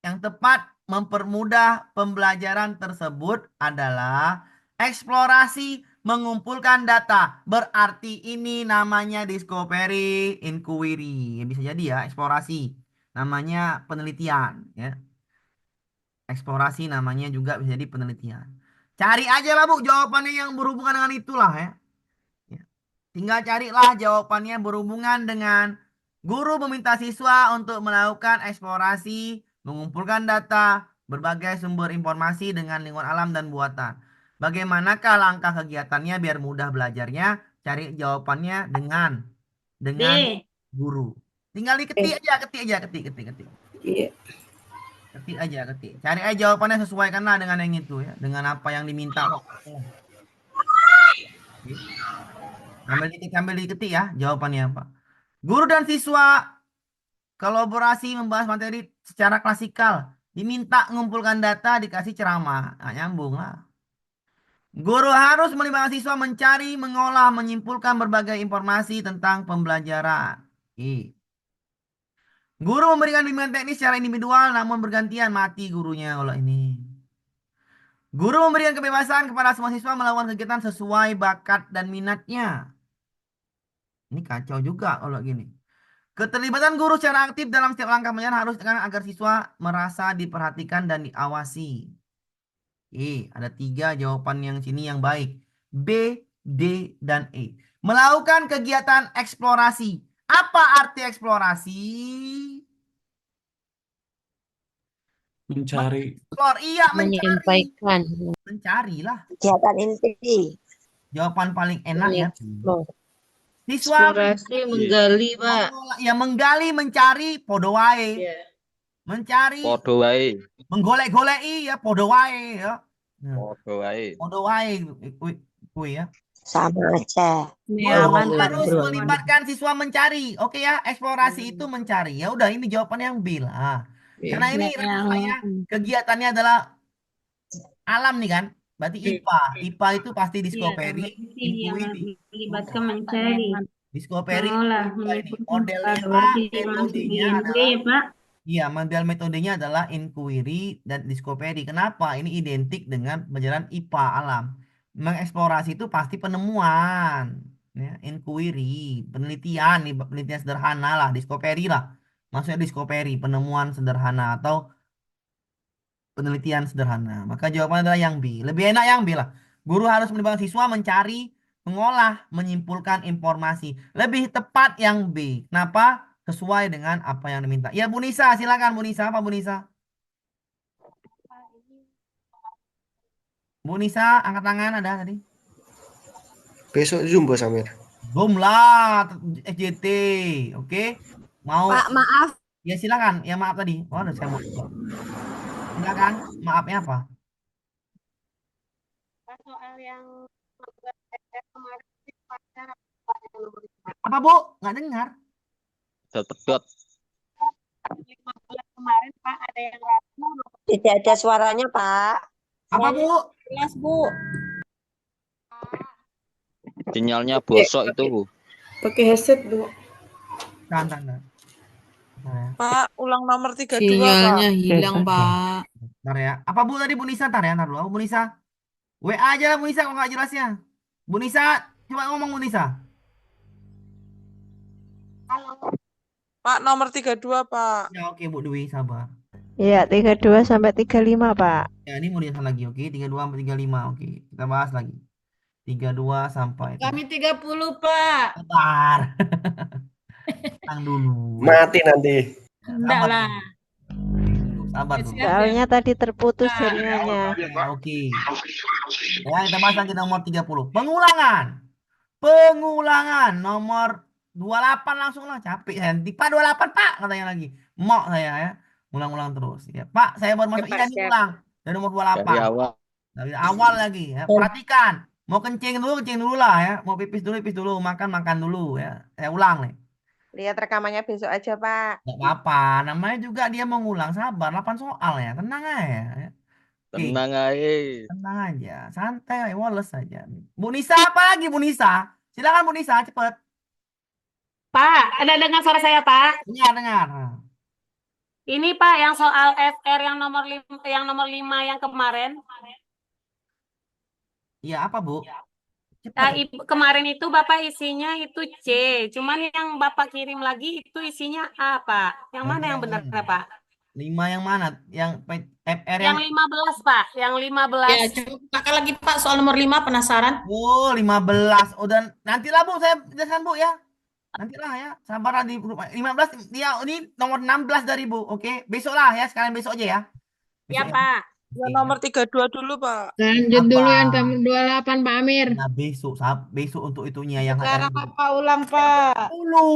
yang tepat mempermudah pembelajaran tersebut adalah eksplorasi mengumpulkan data. Berarti ini namanya discovery inquiry. Bisa jadi ya, eksplorasi. Namanya penelitian. Ya. Eksplorasi namanya juga bisa jadi penelitian. Cari aja lah Bu jawabannya yang berhubungan dengan itulah ya. Tinggal carilah jawabannya berhubungan dengan guru meminta siswa untuk melakukan eksplorasi, mengumpulkan data, berbagai sumber informasi dengan lingkungan alam dan buatan. Bagaimanakah langkah kegiatannya biar mudah belajarnya? Cari jawabannya dengan guru. Tinggal diketik aja, ketik. Iya. Ketik aja. Cari aja jawabannya, sesuaikanlah dengan yang itu ya, dengan apa yang diminta. Sambil diketik ya jawabannya apa. Guru dan siswa kolaborasi membahas materi secara klasikal. Diminta mengumpulkan data, dikasih ceramah. Nah, nyambung lah. Guru harus melibatkan siswa mencari, mengolah, menyimpulkan berbagai informasi tentang pembelajaran. Guru memberikan bimbingan teknis secara individual namun bergantian, mati gurunya kalau ini. Guru memberikan kebebasan kepada semua siswa melakukan kegiatan sesuai bakat dan minatnya. Ini kacau juga kalau gini. Keterlibatan guru secara aktif dalam setiap langkah pembelajaran harus dilakukan agar siswa merasa diperhatikan dan diawasi. Ada 3 jawaban yang sini yang baik. B, D, dan E. Melakukan kegiatan eksplorasi. Apa arti eksplorasi? Mencari. Iya, Menyampaikan. Mencarilah. Kegiatan inti. Jawaban paling enak ya. Siswa Eksplorasi menggali, Pak. ya menggali, mencari, podo wae. Mencari, Podo wae. menggolek-goleki ya podo wae ya. Podo wae. Podo wae kuwi ya. Sama aja. Ya, Guru mantap. harus melibatkan siswa mencari. Oke ya, eksplorasi itu mencari. Ya udah, ini jawabannya yang B lah. Karena ini rasanya kegiatannya adalah alam nih kan. Berarti IPA. IPA itu pasti discovery, inquiry. Melibatkan mencari. Discovery, Mengolah, ini menyimpulkan modelnya, berarti masuk metodenya ING adalah ya, Pak. iya, model metodenya adalah inquiry dan discovery. Kenapa? Ini identik dengan pelajaran IPA alam. Mengeksplorasi itu pasti penemuan, ya, inquiry, penelitian, penelitian sederhana lah, discovery lah. Maksudnya discovery, penemuan sederhana atau penelitian sederhana. Maka jawabannya adalah yang B. Lebih enak yang B lah. Guru harus melibatkan siswa mencari, mengolah, menyimpulkan informasi. Lebih tepat yang B. Kenapa? Sesuai dengan apa yang diminta. Ya, Bu Nisa, silakan Bu Nisa. Apa Bu Nisa? Bu Nisa, angkat tangan ada tadi. Besok Zoom, Bos Amir. Boom lah, SJT. Oke. Mau? Pak, maaf. Ya silakan. Ya maaf tadi. Oh, saya mau. Silakan. Maafnya apa? Soal yang Apa Bu? Nggak dengar. Pedot. kemarin, Pak, ada yang ragu. Tidak ada suaranya, Pak. Apa Bu? Jelas, Bu. Sinyalnya bosok itu. Pakai headset, Bu. Tahan. Bentar ya. Pak, ulang nomor 32, Pak. Sinyalnya hilang, Pak. Bentar ya. Apa Bu tadi Bu Nisa? Ntar ya, ntar dulu. Apa Bu Nisa? WA aja lah Bu Nisa kalau nggak jelasnya. Bu Nisa, coba ngomong Bu Nisa. Pak, nomor 32, Pak. Ya oke Bu Dwi, sabar. Iya, 32 sampai 35, Pak. Ya ini mau diulang lagi, oke. 32 sampai 35, oke. Kita bahas lagi. 32 sampai Kami 30, Pak. Sabar. Tenang dulu. Mati nanti. Ya, Enggak sabar lah. dulu. Oke, dulu. Sabar dulu. Soalnya tadi terputus jaringannya. Ya, oke. Ya, kita bahas lagi nomor 30. Pengulangan. Pengulangan nomor 28 langsung lah. Capek saya. Pak 28 Pak katanya lagi. Mau saya ya. Ulang-ulang terus. Ya, Pak, saya baru masuk. Iya, nih ulang. Dari nomor 28. Dari awal lagi ya. Perhatikan. Mau kencing dulu lah ya. Mau pipis dulu, makan dulu ya. Saya ulang nih. Lihat rekamannya besok aja, Pak. Gak apa-apa. Namanya juga dia mengulang. Sabar. 8 soal ya. Tenang aja ya. Oke. Tenang aja. Santai. Woles aja. Bu Nisa apa lagi Bu Nisa? Silakan Bu Nisa cepet. Pak, ada dengar suara saya, Pak? Dengar. Ini Pak yang soal FR yang nomor 5 yang kemarin. Iya apa Bu? Nah, Cepet. kemarin itu Bapak isinya itu C. Cuman yang Bapak kirim lagi itu isinya A, Pak. Yang mana yang benar, Pak? 5 yang mana? Yang FR Yang yang 15, Pak. Yang 15. Ya, coba kakak lagi Pak soal nomor 5 penasaran. 15. Udah nantilah Bu saya jelaskan Bu ya. Nantilah ya. Sabar di 15 dia ini nomor 16 dari Bu. Oke. Besok lah ya. Sekalian besok aja ya. Ya, Besok ya. Pak. Ya, nomor 32 dulu, Pak. Lanjut dulu yang Apa? nomor 28, Pak Amir. Nah, besok untuk itunya yang Sekarang hari Bapak ulang, Pak. dulu.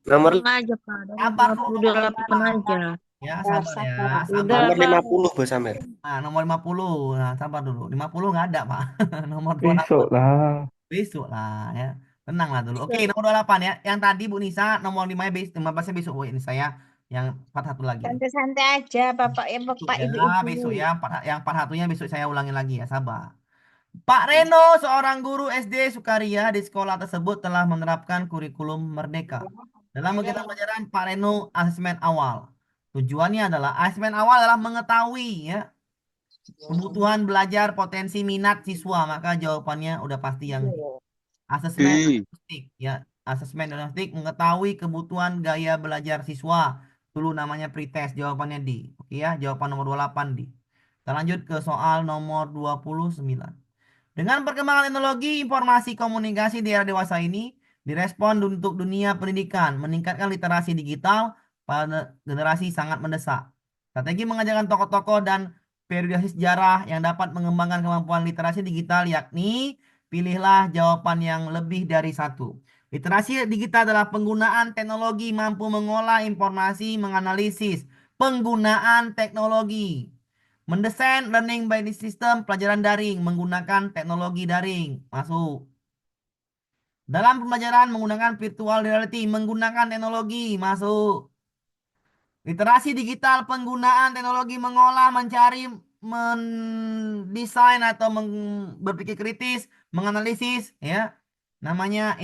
Nomor aja, Pak. Sabar dulu. 28 aja. Ya, sabar ya. Sabar. nomor 50 Bos Amir. Nah, nomor 50. Nah, sabar dulu. 50 nggak ada, Pak. Nomor 28. Besok lah ya. Tenang lah dulu. Oke, nomor 28 ya. Yang tadi Bu Nisa, nomor 5-nya 15-nya besok Bu. Ini saya yang 41 lagi. Santai-santai aja, Bapak ya, Bapak Ya, Ibu-ibu. besok ya. Yang 41-nya besok saya ulangin lagi ya. Sabar. Pak Reno, seorang guru SD Sukaria di sekolah tersebut telah menerapkan kurikulum Merdeka. Dalam kegiatan pelajaran, Pak Reno asesmen awal. Tujuannya adalah asesmen awal adalah mengetahui ya kebutuhan belajar, potensi minat siswa. Maka jawabannya udah pasti yang asesmen diagnostik ya. Asesmen diagnostik mengetahui kebutuhan gaya belajar siswa. Dulu namanya pretest, jawabannya D. Oke ya, jawaban nomor 28 D. Kita lanjut ke soal nomor 29. Dengan perkembangan teknologi informasi komunikasi di era dewasa ini, direspon untuk dunia pendidikan, meningkatkan literasi digital pada generasi sangat mendesak. Strategi mengajarkan tokoh-tokoh dan periodisasi sejarah yang dapat mengembangkan kemampuan literasi digital, yakni pilihlah jawaban yang lebih dari satu. Literasi digital adalah penggunaan teknologi mampu mengolah informasi, menganalisis, penggunaan teknologi. Mendesain learning by system pelajaran daring menggunakan teknologi daring. Masuk. Dalam pembelajaran menggunakan virtual reality menggunakan teknologi. Masuk. Literasi digital penggunaan teknologi mengolah, mencari, mendesain atau berpikir kritis, menganalisis ya. Namanya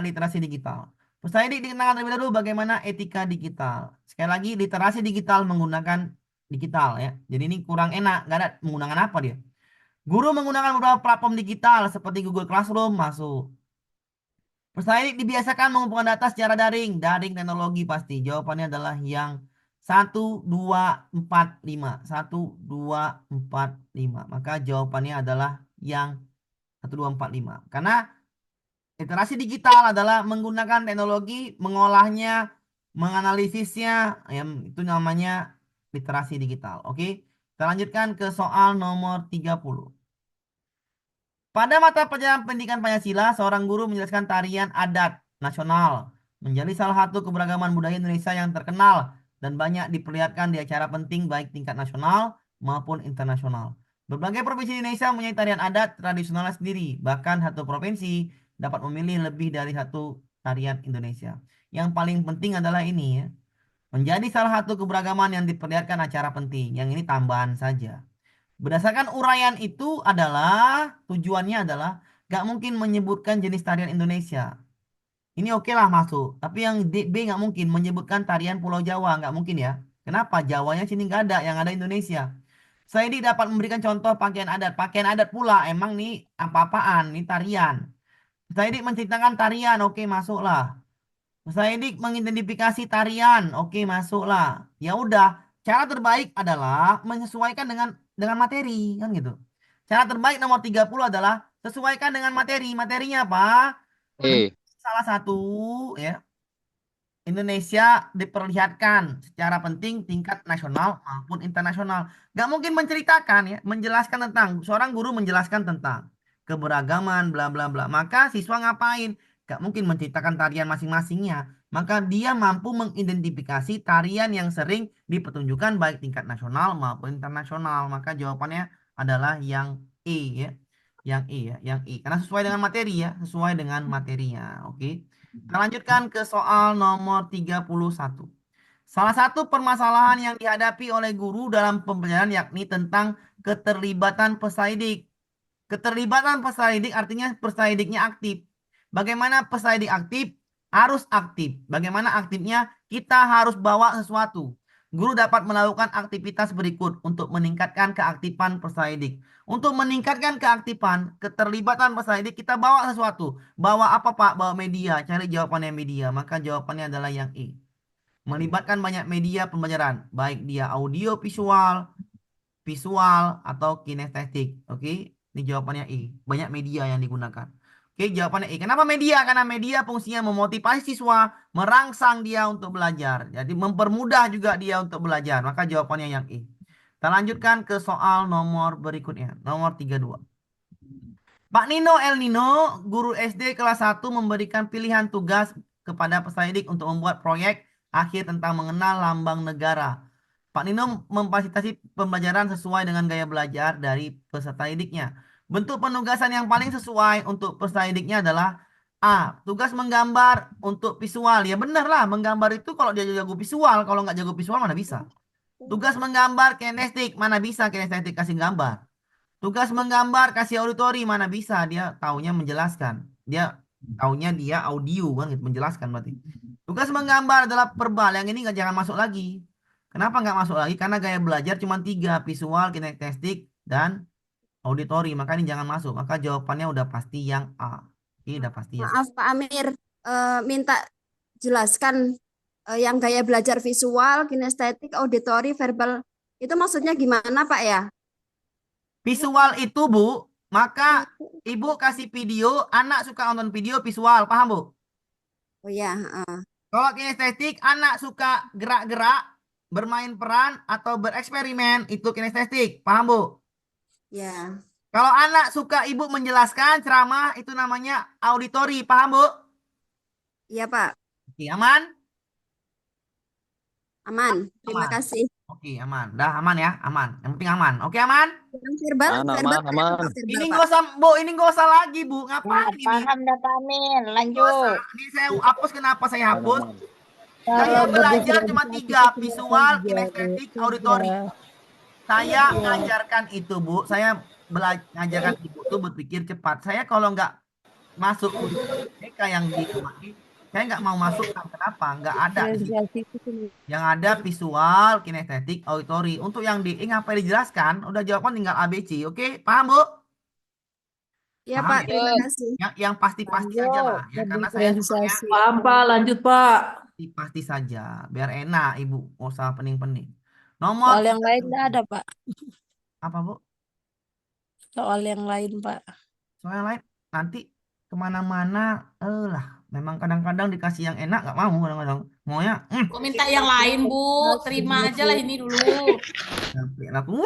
literasi digital. Peserta didik dikenalkan terlebih dahulu bagaimana etika digital. Sekali lagi literasi digital menggunakan digital ya. Jadi ini kurang enak, nggak ada menggunakan apa dia. Guru menggunakan beberapa platform digital seperti Google Classroom masuk. Peserta didik dibiasakan mengumpulkan data secara daring teknologi pasti. Jawabannya adalah yang 1, 2, 4, 5. 1, 2, 4, 5. Maka jawabannya adalah yang 1, 2, 4, 5. Karena literasi digital adalah menggunakan teknologi, mengolahnya, menganalisisnya, itu namanya literasi digital. Oke, kita lanjutkan ke soal nomor 30. Pada mata pelajaran pendidikan Pancasila, seorang guru menjelaskan tarian adat nasional menjadi salah satu keberagaman budaya Indonesia yang terkenal dan banyak diperlihatkan di acara penting baik tingkat nasional maupun internasional. Berbagai provinsi Indonesia mempunyai tarian adat tradisionalnya sendiri. Bahkan satu provinsi dapat memilih lebih dari satu tarian Indonesia. Yang paling penting adalah ini ya. Menjadi salah satu keberagaman yang diperlihatkan acara penting. Yang ini tambahan saja. Berdasarkan uraian itu adalah tujuannya adalah gak mungkin menyebutkan jenis tarian Indonesia. Ini oke lah masuk. Tapi yang B nggak mungkin menyebutkan tarian Pulau Jawa, nggak mungkin ya. Kenapa? Jawanya sini nggak ada, yang ada Indonesia. Saidi dapat memberikan contoh pakaian adat. Pakaian adat pula, emang nih apa-apaan, nih tarian. Saidi menceritakan tarian, oke masuklah. Saidi mengidentifikasi tarian, oke masuklah. Ya udah, cara terbaik adalah menyesuaikan dengan materi, kan gitu. Cara terbaik nomor 30 adalah sesuaikan dengan materi. Materinya apa? Salah satu ya, Indonesia diperlihatkan secara penting tingkat nasional maupun internasional. Gak mungkin menceritakan ya, menjelaskan tentang, seorang guru menjelaskan tentang keberagaman, bla bla bla. Maka siswa ngapain? Gak mungkin menceritakan tarian masing-masingnya. Maka dia mampu mengidentifikasi tarian yang sering dipertunjukkan baik tingkat nasional maupun internasional. Maka jawabannya adalah yang E ya. Yang E ya, yang E. Karena sesuai dengan materi ya, sesuai dengan materinya. Oke. Kita lanjutkan ke soal nomor 31. Salah satu permasalahan yang dihadapi oleh guru dalam pembelajaran yakni tentang keterlibatan peserta didik. Keterlibatan peserta didik artinya peserta didiknya aktif. Bagaimana peserta didik aktif? Harus aktif. Bagaimana aktifnya? Kita harus bawa sesuatu. Guru dapat melakukan aktivitas berikut untuk meningkatkan keaktifan peserta didik. Untuk meningkatkan keaktifan, keterlibatan peserta didik, kita bawa sesuatu. Bawa apa, Pak? Bawa media. Cari jawabannya media. Maka jawabannya adalah yang E. Melibatkan banyak media pembelajaran. Baik dia audio, visual, atau kinestetik. Oke, ini jawabannya E. Banyak media yang digunakan. Oke, jawabannya E. Kenapa media? Karena media fungsinya memotivasi siswa, merangsang dia untuk belajar. Jadi mempermudah juga dia untuk belajar. Maka jawabannya yang E. Kita lanjutkan ke soal nomor berikutnya. Nomor 32. Pak Nino El Nino, guru SD kelas 1 memberikan pilihan tugas kepada peserta didik untuk membuat proyek akhir tentang mengenal lambang negara. Pak Nino memfasilitasi pembelajaran sesuai dengan gaya belajar dari peserta didiknya. Bentuk penugasan yang paling sesuai untuk peserta didiknya adalah A. Tugas menggambar untuk visual. Ya benar lah, menggambar itu kalau dia jago visual. Kalau nggak jago visual mana bisa. Tugas menggambar kinestetik. Mana bisa kinestetik kasih gambar. Tugas menggambar kasih auditori. Mana bisa. Dia taunya menjelaskan. Dia taunya dia audio kan gitu. Menjelaskan berarti. Tugas menggambar adalah verbal. Yang ini nggak jangan masuk lagi. Kenapa nggak masuk lagi? Karena gaya belajar cuma 3. Visual, kinestetik, dan auditori. Maka ini jangan masuk. Maka jawabannya udah pasti yang A. Ini udah pasti yang A. Maaf Pak Amir, minta jelaskan yang gaya belajar visual, kinestetik, auditori, verbal, itu maksudnya gimana Pak ya? Visual itu Bu, maka Ibu kasih video, anak suka nonton video visual, paham Bu? Oh ya, Kalau kinestetik, anak suka gerak-gerak, bermain peran, atau bereksperimen, itu kinestetik, paham Bu? ya. Kalau anak suka Ibu menjelaskan ceramah, itu namanya auditori, paham Bu? Iya Pak, Oke, aman? aman. Terima Aman. kasih. Oke, aman. Dah aman ya, aman. Yang penting aman. Oke, aman? Yang verbal, verbal, Pak, verbal, Ini Pak. nggak usah, Bu, ini nggak usah lagi, Bu. Ngapain ini? Paham dah Pak Amir. Nggak usah. Lanjut. Ini saya hapus, kenapa saya hapus? Saya belajar cuma 3, visual, kinestetik, auditori. Saya mengajarkan itu, Bu. Saya mengajarkan Ibu tuh berpikir cepat. Saya kalau nggak masuk TK yang di saya nggak mau masuk. Kenapa? Nggak ada. Yang ada visual, kinestetik, auditori. Untuk yang di apa dijelaskan, udah jawaban tinggal ABC. Oke, paham Bu? Iya Paham Pak, ya? terima kasih. Yang pasti-pasti aja lah. Ya, karena saya juga ya, Paham Pak, lanjut Pak. pasti saja. Biar enak Ibu. Nggak usah pening-pening. Nomor Soal yang lain nggak ada, Pak. apa Bu? Soal yang lain, Pak. Soal yang lain nanti kemana-mana lah. Memang kadang-kadang dikasih yang enak nggak mau kadang-kadang. Maunya Kok minta yang lain, Bu? Terima aja lah ini dulu. sampai aku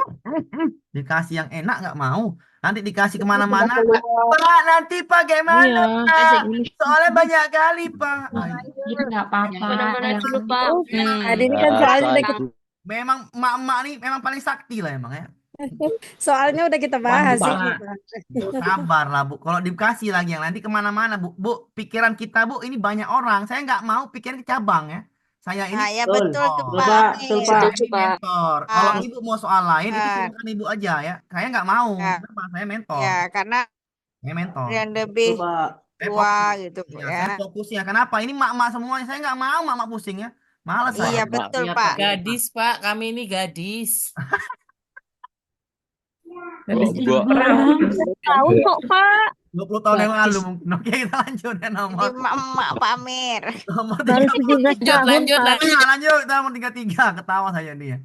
dikasih yang enak nggak mau. Nanti dikasih kemana-mana. Pak, nanti bagaimana? Soalnya banyak kali, Pak. Nggak apa-apa. Benar-benar dulu, Pak. Tadi ini kan soalnya udah kita, Memang emak-emak nih memang paling sakti lah emang ya. soalnya udah kita bahas Pak. ini, Pak. Sabar lah Bu. Kalau dikasih lagi yang nanti kemana-mana Bu. Bu, pikiran kita Bu ini banyak orang. Saya nggak mau pikiran ke cabang ya. Saya ini Nah, ya betul tuh mentor. Pak Amir. Saya ini mentor. Kalau Ah. Ibu mau soal lain itu Ah. silakan Ibu aja ya. Saya nggak mau. Ya. Kenapa? Saya mentor. Ya, karena Saya mentor. yang lebih Saya tua fokus. gitu Bu Ya, ya. saya fokusnya. Kenapa? Ini mak-mak semuanya. Saya nggak mau mak-mak pusing ya. Males saya. Iya betul Biar Pak. kok. Gadis, Pak. Kami ini gadis. Tahu kok, Pak. 20 tahun yang lalu Gadis. mungkin. Oke, kita lanjut ya Ini nomor emak-emak pamer. nomor Baru 33. 17 tahun, Lanjut, Pak. lanjut. Nah, lanjut kita nomor 33. Ketawa saya nih ya.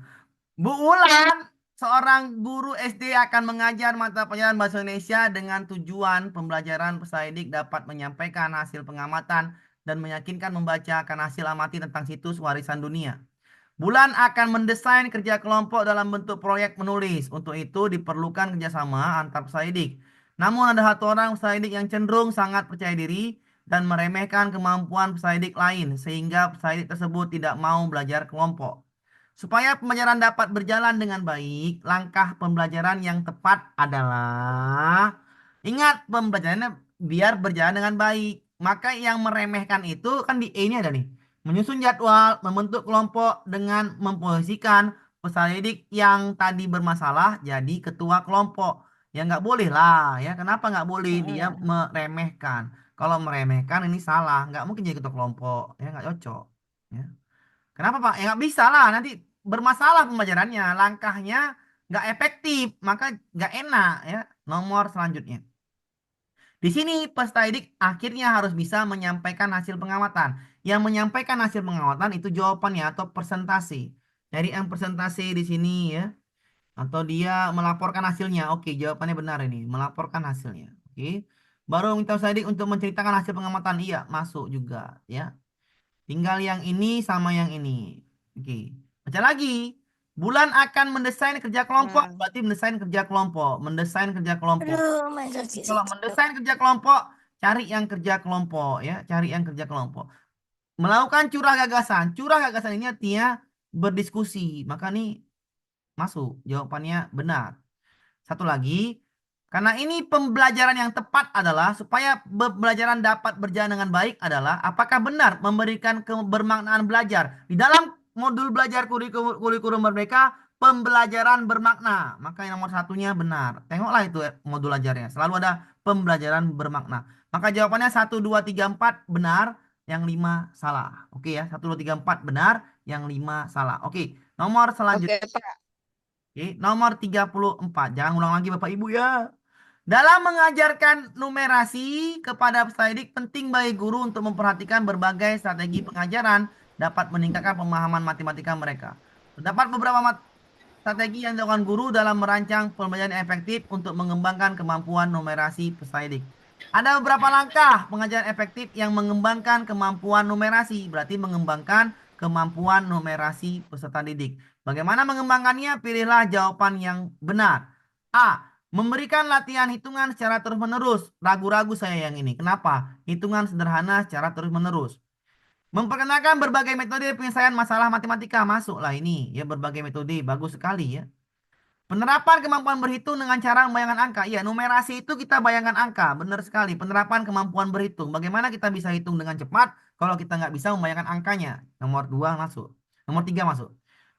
Bu Ulan, seorang guru SD akan mengajar mata pelajaran bahasa Indonesia dengan tujuan pembelajaran peserta didik dapat menyampaikan hasil pengamatan dan meyakinkan membaca akan hasil amati tentang situs warisan dunia. Bulan akan mendesain kerja kelompok dalam bentuk proyek menulis. Untuk itu diperlukan kerjasama antar peserta didik. Namun ada satu orang peserta didik yang cenderung sangat percaya diri dan meremehkan kemampuan peserta didik lain sehingga peserta didik tersebut tidak mau belajar kelompok. Supaya pembelajaran dapat berjalan dengan baik, langkah pembelajaran yang tepat adalah ingat pembelajarannya biar berjalan dengan baik. Maka yang meremehkan itu kan di E ini ada nih. Menyusun jadwal, membentuk kelompok dengan memposisikan peserta didik yang tadi bermasalah jadi ketua kelompok. Ya nggak boleh lah ya. Kenapa nggak boleh? Dia meremehkan. Kalau meremehkan ini salah. Nggak mungkin jadi ketua kelompok. Ya nggak cocok. Ya. Kenapa Pak? Ya nggak bisa lah. Nanti bermasalah pembelajarannya. Langkahnya nggak efektif. Maka nggak enak ya. Nomor selanjutnya. Di sini peserta didik akhirnya harus bisa menyampaikan hasil pengamatan. Yang menyampaikan hasil pengamatan itu jawabannya atau persentase. Dari yang persentase di sini ya. Atau dia melaporkan hasilnya. Oke, jawabannya benar ini. Melaporkan hasilnya. Oke. Baru minta peserta didik untuk menceritakan hasil pengamatan. Iya, masuk juga ya. Tinggal yang ini sama yang ini. Oke. Baca lagi. Bulan akan mendesain kerja kelompok. Berarti mendesain kerja kelompok. Mendesain kerja kelompok. Aduh, masa sih. Kalau mendesain kerja kelompok, cari yang kerja kelompok ya. Cari yang kerja kelompok. Melakukan curah gagasan. Curah gagasan ini artinya berdiskusi. Maka nih masuk. Jawabannya benar. Satu lagi. Karena ini pembelajaran yang tepat adalah supaya pembelajaran dapat berjalan dengan baik adalah apakah benar memberikan kebermaknaan belajar. Di dalam modul belajar kurikulum Merdeka, pembelajaran bermakna. Maka yang nomor satunya benar. Tengoklah itu modul belajarnya. Selalu ada pembelajaran bermakna. Maka jawabannya 1, 2, 3, 4 benar, yang 5 salah. Oke ya, 1, 2, 3, 4 benar, yang 5 salah. Oke, nomor selanjutnya. Oke, Pak. Oke, nomor 34. Jangan ulang lagi Bapak Ibu ya. Dalam mengajarkan numerasi kepada peserta didik, penting bagi guru untuk memperhatikan berbagai strategi pengajaran dapat meningkatkan pemahaman matematika mereka. Terdapat beberapa strategi yang dilakukan guru dalam merancang pembelajaran yang efektif untuk mengembangkan kemampuan numerasi peserta didik. Ada beberapa langkah pengajaran efektif yang mengembangkan kemampuan numerasi, berarti mengembangkan kemampuan numerasi peserta didik. Bagaimana mengembangkannya? Pilihlah jawaban yang benar. A. Memberikan latihan hitungan secara terus-menerus. Ragu-ragu saya yang ini. Kenapa? Hitungan sederhana secara terus-menerus. Memperkenalkan berbagai metode penyelesaian masalah matematika. Masuklah ini. Ya, berbagai metode. Bagus sekali ya. Penerapan kemampuan berhitung dengan cara membayangkan angka. Ya, numerasi itu kita bayangkan angka. Benar sekali. Penerapan kemampuan berhitung. Bagaimana kita bisa hitung dengan cepat kalau kita nggak bisa membayangkan angkanya. Nomor 2 masuk. Nomor 3 masuk.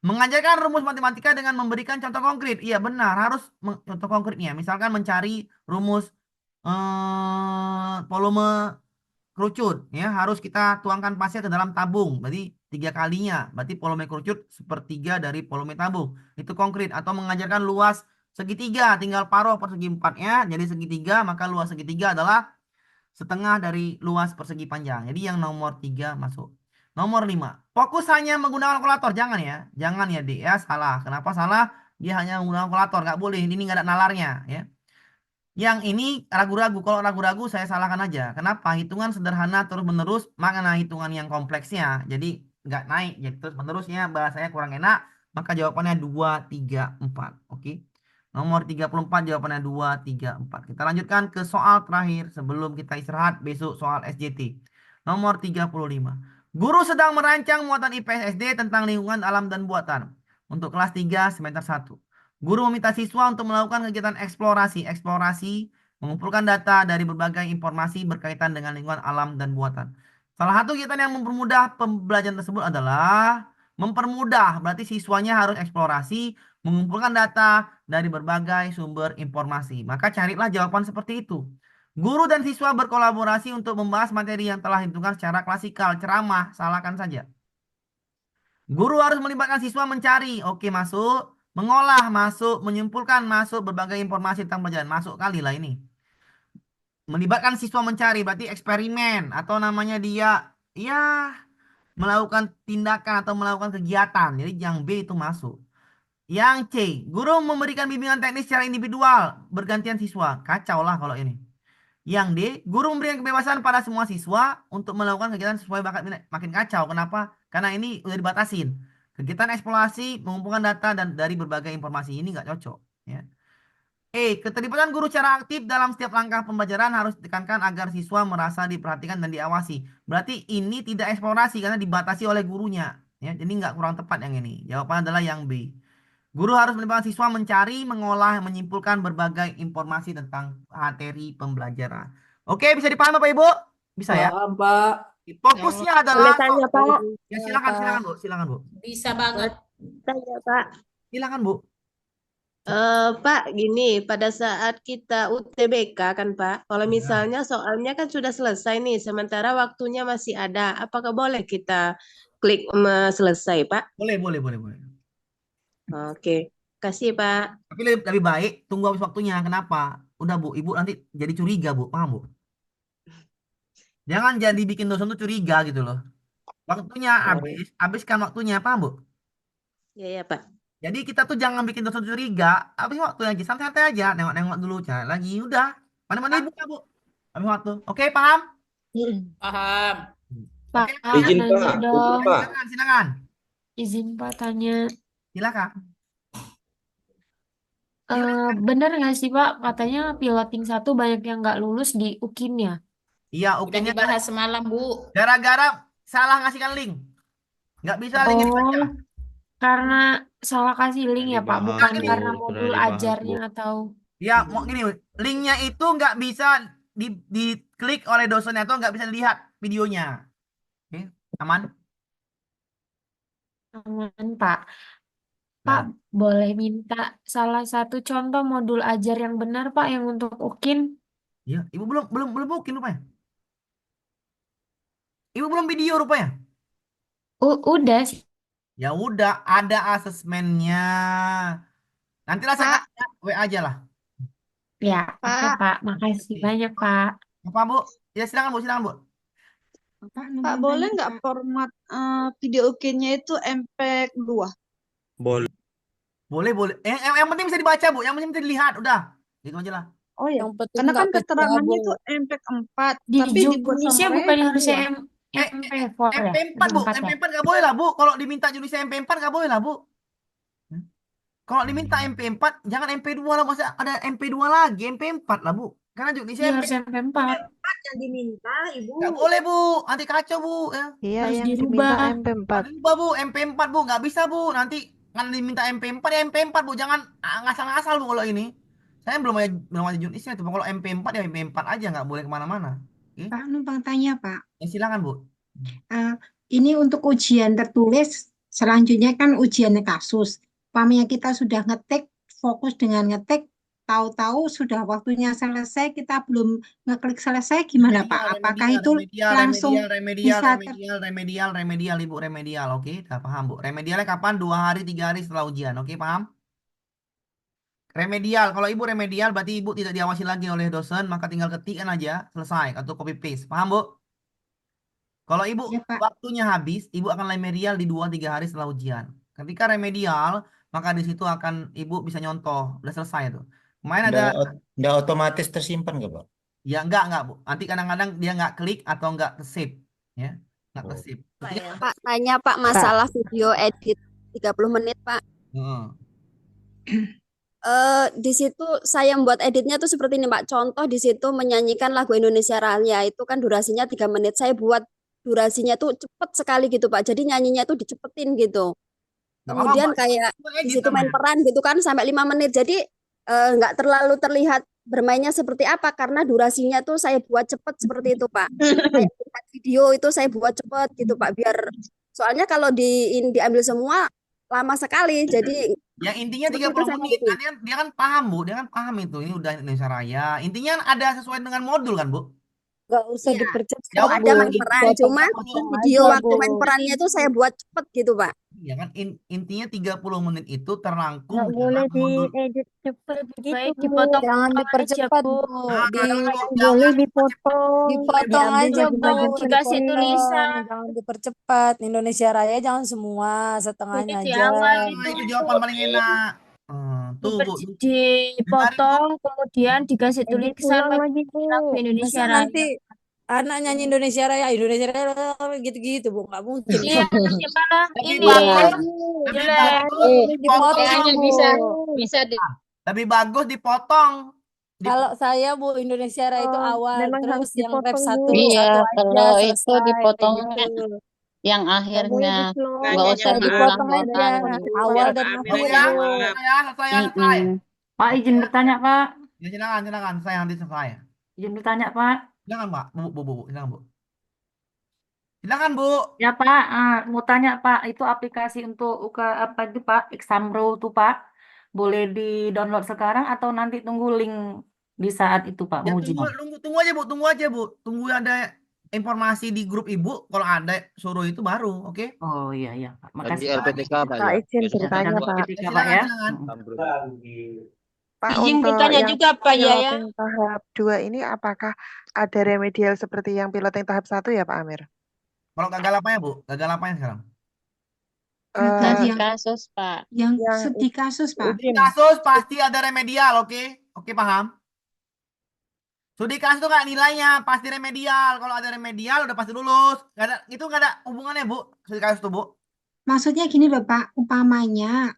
Mengajarkan rumus matematika dengan memberikan contoh konkret. Iya benar, harus contoh konkretnya. Misalkan mencari rumus volume kerucut. Ya, harus kita tuangkan pasir ke dalam tabung. Berarti 3 kalinya. Berarti volume kerucut sepertiga dari volume tabung. Itu konkret. Atau mengajarkan luas segitiga. Tinggal paruh persegi 4-nya. Jadi segitiga, maka luas segitiga adalah setengah dari luas persegi panjang. Jadi yang nomor 3 masuk. Nomor 5. Fokus hanya menggunakan kalkulator. Jangan ya. Jangan ya, Dik. Ya, salah. Kenapa salah? Dia hanya menggunakan kalkulator. Nggak boleh. Ini nggak ada nalarnya. Ya. Yang ini ragu-ragu. Kalau ragu-ragu saya salahkan aja. Kenapa? Hitungan sederhana terus-menerus. Makna hitungan yang kompleksnya. Jadi nggak naik. Jadi terus-menerusnya bahasanya kurang enak. Maka jawabannya 2, 3, 4. Oke. Nomor 34 jawabannya 2, 3, 4. Kita lanjutkan ke soal terakhir sebelum kita istirahat besok soal SJT. Nomor 35. Guru sedang merancang muatan IPS SD tentang lingkungan alam dan buatan. Untuk kelas 3 semester 1. Guru meminta siswa untuk melakukan kegiatan eksplorasi. Eksplorasi mengumpulkan data dari berbagai informasi berkaitan dengan lingkungan alam dan buatan. Salah satu kegiatan yang mempermudah pembelajaran tersebut adalah mempermudah. Berarti siswanya harus eksplorasi, mengumpulkan data dari berbagai sumber informasi. Maka carilah jawaban seperti itu. Guru dan siswa berkolaborasi untuk membahas materi yang telah ditentukan secara klasikal. Ceramah, salahkan saja. Guru harus melibatkan siswa mencari, oke masuk. Mengolah, masuk. Menyimpulkan, masuk. Berbagai informasi tentang pelajaran, masuk kali lah ini. Melibatkan siswa mencari, berarti eksperimen. Atau namanya dia, ya, melakukan tindakan atau melakukan kegiatan. Jadi yang B itu masuk. Yang C, guru memberikan bimbingan teknis secara individual, bergantian siswa. Kacau lah kalau ini. Yang D, guru memberikan kebebasan pada semua siswa untuk melakukan kegiatan sesuai bakat minat. Makin kacau. Kenapa? Karena ini udah dibatasin. Kegiatan eksplorasi, mengumpulkan data dan dari berbagai informasi ini nggak cocok. Ya. Keterlibatan guru secara aktif dalam setiap langkah pembelajaran harus ditekankan agar siswa merasa diperhatikan dan diawasi. Berarti ini tidak eksplorasi karena dibatasi oleh gurunya. Ya, jadi nggak kurang tepat yang ini. Jawabannya adalah yang B. Guru harus melibatkan siswa mencari, mengolah, menyimpulkan berbagai informasi tentang materi pembelajaran. Oke, bisa dipahami Bapak Ibu? Bisa ya? Paham, Pak. Fokusnya Boleh adalah tanya, Pak? ya silakan Bu, silakan Bu. Bisa banget. Tanya, Pak. Silakan Bu. Pak, gini, pada saat kita UTBK kan Pak, kalau misalnya soalnya kan sudah selesai nih, sementara waktunya masih ada, apakah boleh kita klik selesai, Pak? Boleh. Oke, kasih Pak. Tapi lebih baik tunggu habis waktunya. Kenapa? Udah Bu, Ibu nanti jadi curiga Bu, paham Bu? Jangan jadi bikin dosen tuh curiga gitu loh. Waktunya habiskan waktunya, paham Bu? Ya Pak. Jadi kita tuh jangan bikin dosen curiga, habis waktu aja, santai-santai aja, nengok-nengok dulu, cari lagi, udah. Mana-mana Ibu ya Bu? Habis waktu. Oke, paham? Paham. Pak, Izin nanya Pak, dong. Pak. Silakan. Izin Pak tanya. Silakan. Bener nggak sih Pak, katanya piloting 1 banyak yang nggak lulus di UKIN ya? Iya, Udah UKIN-nya dibahas semalam, Bu. gara-gara salah ngasihkan link. Nggak bisa linknya dibaca. Karena salah kasih link ya Pak, bukan Bu, karena sudah modul dibahas, ajarnya Bu. atau... Ya, mau gini, linknya itu nggak bisa diklik oleh dosennya atau nggak bisa dilihat videonya. Oke, aman? Aman Pak. Pak, boleh minta salah satu contoh modul ajar yang benar Pak yang untuk UKIN? Iya, Ibu belum booking rupanya. Ibu belum video rupanya. Udah sih. Ya udah, ada asesmennya. Nantilah saya WA aja lah. Ya, oke Pak. Makasih banyak Pak. Apa Bu? Ya silakan Bu. Pak, boleh nggak format video UKIN-nya itu MP2? Boleh. Boleh. Yang penting bisa dibaca Bu, yang penting bisa dilihat, udah. Gitu aja lah. Oh ya, Yang penting karena kan nggak keterangannya pecah, itu MP4, Di tapi dibuat Indonesia sama bukan mereka harusnya ya. MP4 ya? MP4 Bu, MP4 ya? MP4 nggak boleh lah Bu. Kalau diminta jenisnya MP4 nggak boleh lah Bu. Kalau diminta MP4, jangan MP2 lah, masa ada MP2 lagi, MP4 lah Bu. Karena jenisnya Iya, harus MP4. Yang diminta, Ibu. nggak boleh Bu, nanti kacau Bu. Ya. Iya, Harus yang dirubah. diminta MP4. Dirubah Bu, MP4 Bu, nggak bisa Bu. Nanti kan diminta MP4 ya MP4 Bu, jangan ngasal-ngasal Bu kalau ini. Saya belum ada jenisnya tuh. Kalau MP4 ya MP4 aja, nggak boleh kemana-mana. Oke? Pak, numpang tanya, Pak. Ya, silakan Bu. Ini untuk ujian tertulis, selanjutnya kan ujiannya kasus. Umpamanya kita sudah ngetik, fokus dengan ngetik, tahu-tahu sudah waktunya selesai, kita belum ngeklik selesai, gimana Pak? Apakah itu langsung bisa remedial Ibu, remedial. Oke, udah paham Bu. Remedialnya kapan? 2 hari, 3 hari setelah ujian. Oke, paham? Remedial, kalau Ibu remedial berarti Ibu tidak diawasi lagi oleh dosen, maka tinggal ketikkan aja, selesai, atau copy paste. Paham Bu? Kalau Ibu waktunya habis, Ibu akan remedial di 2-3 hari setelah ujian. Ketika remedial, maka di situ akan Ibu bisa nyontoh, udah selesai tuh. Kemarin ada Nggak otomatis tersimpan nggak, Pak? ya enggak Bu. Nanti kadang-kadang dia nggak klik atau nggak ke-save, ya. Nggak ke-save. Pak, tanya Pak masalah video edit 30 menit Pak. Di situ saya membuat editnya tuh seperti ini Pak. Contoh di situ menyanyikan lagu Indonesia Raya itu kan durasinya 3 menit. Saya buat durasinya tuh cepet sekali gitu Pak. Jadi nyanyinya tuh dicepetin gitu. Kemudian kayak di situ main peran gitu kan sampai 5 menit. Jadi nggak terlalu terlihat bermainnya seperti apa karena durasinya tuh saya buat cepet seperti itu Pak. Kayak video itu saya buat cepet gitu Pak biar soalnya kalau diambil semua lama sekali. Jadi Ya intinya seperti 30 itu saya menit. ngerti. Nanti dia kan paham, Bu. Dia kan paham itu. Ini udah Indonesia Raya. Intinya ada sesuai dengan modul kan, Bu? Nggak usah Iya, dipercepat, Jawab ada Bu. main peran, cuman Dipotong-potong video aja, waktu Bu. main perannya itu saya buat cepet gitu, Pak. Ya kan intinya 30 menit itu terrangkum Nggak boleh dalam modul. diedit cepet Lebih gitu, baik Bu. dipotong-potong Jangan aja, dipercepat, Bu. Bu. Nah, Di jangan, Bu. Nggak boleh Jangan cepat-cepat. dipotong, Dipotong diambil aja, Bu. bagian-bagian Dikasih penting. tulisan. Jangan dipercepat. Indonesia Raya jangan semua, Jadi setengahnya di aja. awal Nah, itu jawaban paling enak. Tuh, Bu. Dengar, Bu. dipotong, kemudian dikasih Edit tulisan ulang lagi, Bu. lagu Indonesia Masa Raya. nanti anak nyanyi Indonesia Raya gitu-gitu, Bu. Nggak mungkin. Iya, nanti malah Lebih ini bagus, lebih jelek. bagus dipotong. Dipotong, Bu. Lebih bagus dipotong. Kalau saya, Bu, Indonesia Raya itu awal, Memang harus terus yang rap dipotong, satu Bu. Iya, satu aja kalau itu selesai dipotongnya gitu. yang Nggak boleh akhirnya di-slow. nggak usah Ya diulang dipotong dua aja, kali. awal dan Dulu akhir, ya, Bu. selesai. Pak, izin bertanya, Pak. Ya, silakan. Saya nanti selesai. Izin bertanya, Pak. Silakan, Pak. Bu. Silakan, Bu. Silakan, Bu. Ya, Pak. Mau tanya, Pak. Itu aplikasi untuk apa itu, Pak? Examro tuh, Pak. Boleh di-download sekarang atau nanti tunggu link di saat itu, Pak, Ya, pengujian? tunggu aja, Bu. Tunggu ada informasi di grup Ibu. Kalau ada suruh itu baru, oke? Oh, iya, Pak. Makasih, Di Pak. LPTK, Pak, Pak, ya? izin Besok bertanya, ada Pak. LPTK, Pak, ya. Silakan. Pak, Izin untuk bertanya yang juga, Pak, ya. pilot yang tahap 2 ini apakah ada remedial seperti yang pilot yang tahap 1 ya, Pak Amir? Kalau gagal apanya, Bu? Gagal apanya sekarang? Gagal Di yang kasus, Pak. studi kasus, Pak. Studi kasus pasti ada remedial, oke? Oke, paham? Studi kasus itu nggak nilainya, pasti remedial. Kalau ada remedial udah pasti lulus. Itu nggak ada hubungannya, Bu. Studi kasus tuh, Bu. Maksudnya gini loh, Pak, umpamanya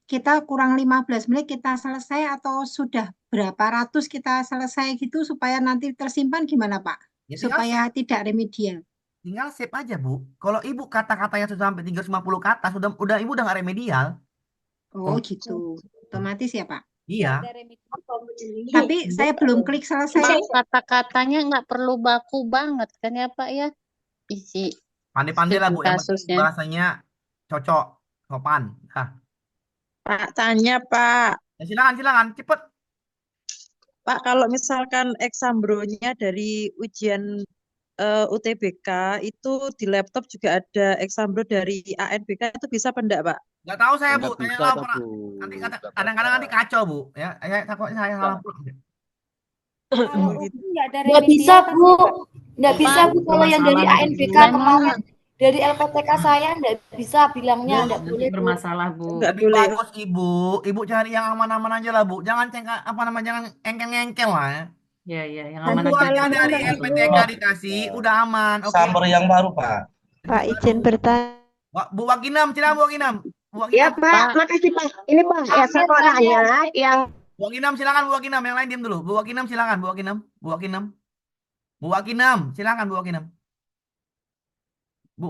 kita kurang 15 menit kita selesai atau sudah berapa ratus kita selesai gitu supaya nanti tersimpan gimana, Pak? Ya, tinggal Supaya tidak remedial. Tinggal save aja, Bu. Kalau Ibu kata-katanya sudah sampai 350 kata, Ibu udah nggak remedial. Oh, gitu. Otomatis ya, Pak. Iya. Tapi saya belum klik selesai. Kata-katanya nggak perlu baku banget kan ya, Pak, ya? Isi Pandai-pandai lah, Bu. Yang penting kasusnya. bahasanya cocok, sopan. Pak, tanya, Pak. Ya, silakan. Cepet. Pak, kalau misalkan eksambronya dari ujian UTBK itu di laptop juga ada eksambro dari ANBK itu bisa apa enggak, Pak? Nggak tahu saya, Bu. Nggak Tanya bisa, lah, Pak, Pak. Bu. Nanti kadang-kadang nanti kacau, Bu. Ya, takutnya saya salah pulang. Kalau gitu. nggak ada Nggak bisa, remedial, Bu. pasti Nggak bisa, Bu. Kalau yang dari Bermasalah, ANBK Bu. kemarin, dari LPTK saya nggak bisa bilangnya, Bu, nggak boleh, Bu. Bermasalah, Bu. Enggak Lebih boleh. bagus, Ibu cari yang aman-aman aja lah, Bu. Jangan jangan engkel-engkel lah ya. Iya, yang Tunggu aman aja. aja dari LPTK dikasih, udah aman. Oke. Sumber yang baru, Pak. Pak, izin bertanya. Bu Wakinam, silakan Bu Wakinam. Ya, Pak. Makasih, Pak. Ini, Pak, ya sekolahnya yang Bu Wakinam, silakan Bu Wakinam. Yang lain diam dulu. Bu Wakinam, silakan Bu Wakinam. Bu Wakinam, silakan Bu Wakinam. Bu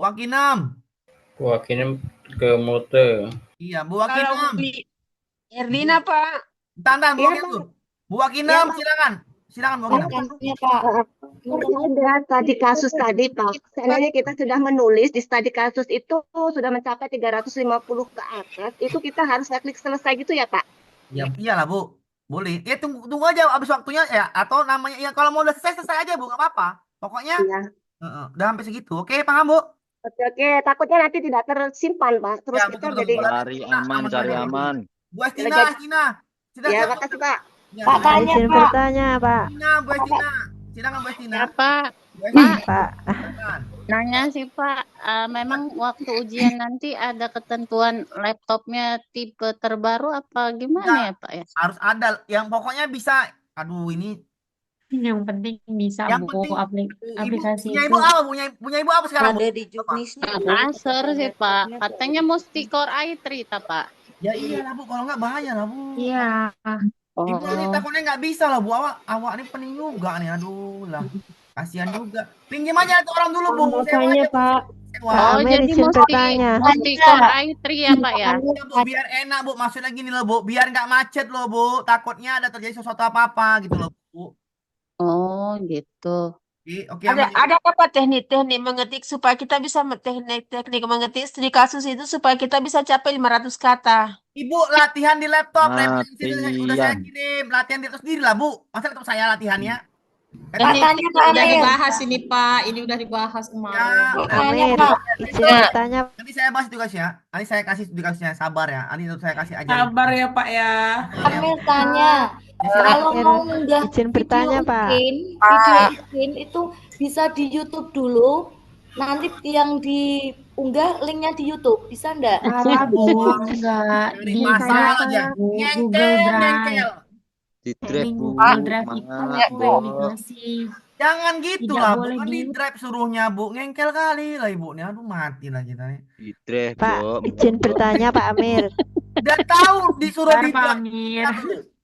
Wakinam ke motor. Iya, Bu Wakinam. Erlina, Pak. Tantan, Bu Iya, Wakinam. Pak. Bu Wakinam, Iya, Pak. silakan. Silakan Bu Wakinam. Iya, Pak. Ada tadi kasus tadi, Pak. Seandainya kita sudah menulis di studi kasus itu sudah mencapai 350 ke atas, itu kita harus klik selesai gitu ya, Pak? Ya, iyalah Bu. Boleh. Ya tunggu aja habis waktunya ya, atau namanya ya kalau mau udah selesai aja Bu, nggak apa-apa. Pokoknya Iya. udah sampai segitu. Oke, paham Bu? Oke. Takutnya nanti tidak tersimpan, Pak. Terus Ya, kita betul, jadi betul. Cari aman, cari aman. Bu Estina. Ya, makasih, Pak. Ya, Pak, tanya, Izin Pak. bertanya, Pak. Bu Estina. Silakan Bu Estina. Ya, Pak. Bu Estina. Pak. Silakan. Nanya sih, Pak. Memang waktu ujian nanti ada ketentuan laptopnya tipe terbaru apa gimana ya, Pak, ya? Harus ada yang pokoknya bisa. Aduh, ini Yang penting bisa, yang Bu, penting aplikasi punya itu. Ibu apa? Punya Ibu apa sekarang, Bu? Ada di Apa? juknisnya. Acer sih, Pak. Katanya mesti Core i3, ta, Pak. Ya iyalah Bu, kalau nggak bahaya lah Bu. Iya. Ibu ini Oh. takutnya nggak bisa lah Bu. Awak ini pening juga nih. Aduh lah. Kasihan juga. Pinjam aja tuh orang dulu Bu. Sewa Makanya, aja, Bu. Pak. Sewa. Oh, Amir jadi izin bertanya. mesti Core i3 ya, Pak, ya? Iya, Bu, biar enak Bu. Maksudnya gini loh Bu. Biar nggak macet loh Bu. Takutnya ada terjadi sesuatu apa-apa gitu loh Bu. Oh, gitu. Oke, Ada aman. ada apa teknik-teknik mengetik supaya kita bisa teknik mengetik studi kasus itu supaya kita bisa capai 500 kata. Ibu latihan di laptop, referensi udah saya Matian. kirim, latihan di laptop sendiri lah Bu. Masa laptop saya latihannya? Pak, tanya Pak Udah Amir. dibahas ini Pak, ini udah dibahas Ya, kemarin. Tanya Amir, Pak. izin Ya. bertanya. nanti saya bahas tugasnya. Nanti saya kasih tugasnya, sabar ya. Nanti saya kasih ajarin. Sabar ya Pak ya. Amir tanya. Kalau Amir, mau unggah izin video bertanya, Pak. Ukin itu bisa di YouTube dulu. Nanti yang diunggah linknya di YouTube, bisa enggak? Salah Bu, enggak. Cari Di masalah Drive, aja. Bu, Ngengkel, Google Drive. ngengkel. Di drive Link Bu. Google Drive itu Maaf, yang Bu. dikasih. Jangan gitu Tidak lah, Bu. boleh Kan di di drive suruhnya, Bu. Ngengkel kali lah Ibu nih. Aduh, mati lah kita nih. Di drive, Pak, Bu. izin bertanya Pak Amir. Udah tahu disuruh Sabar di Pak drive. Amir.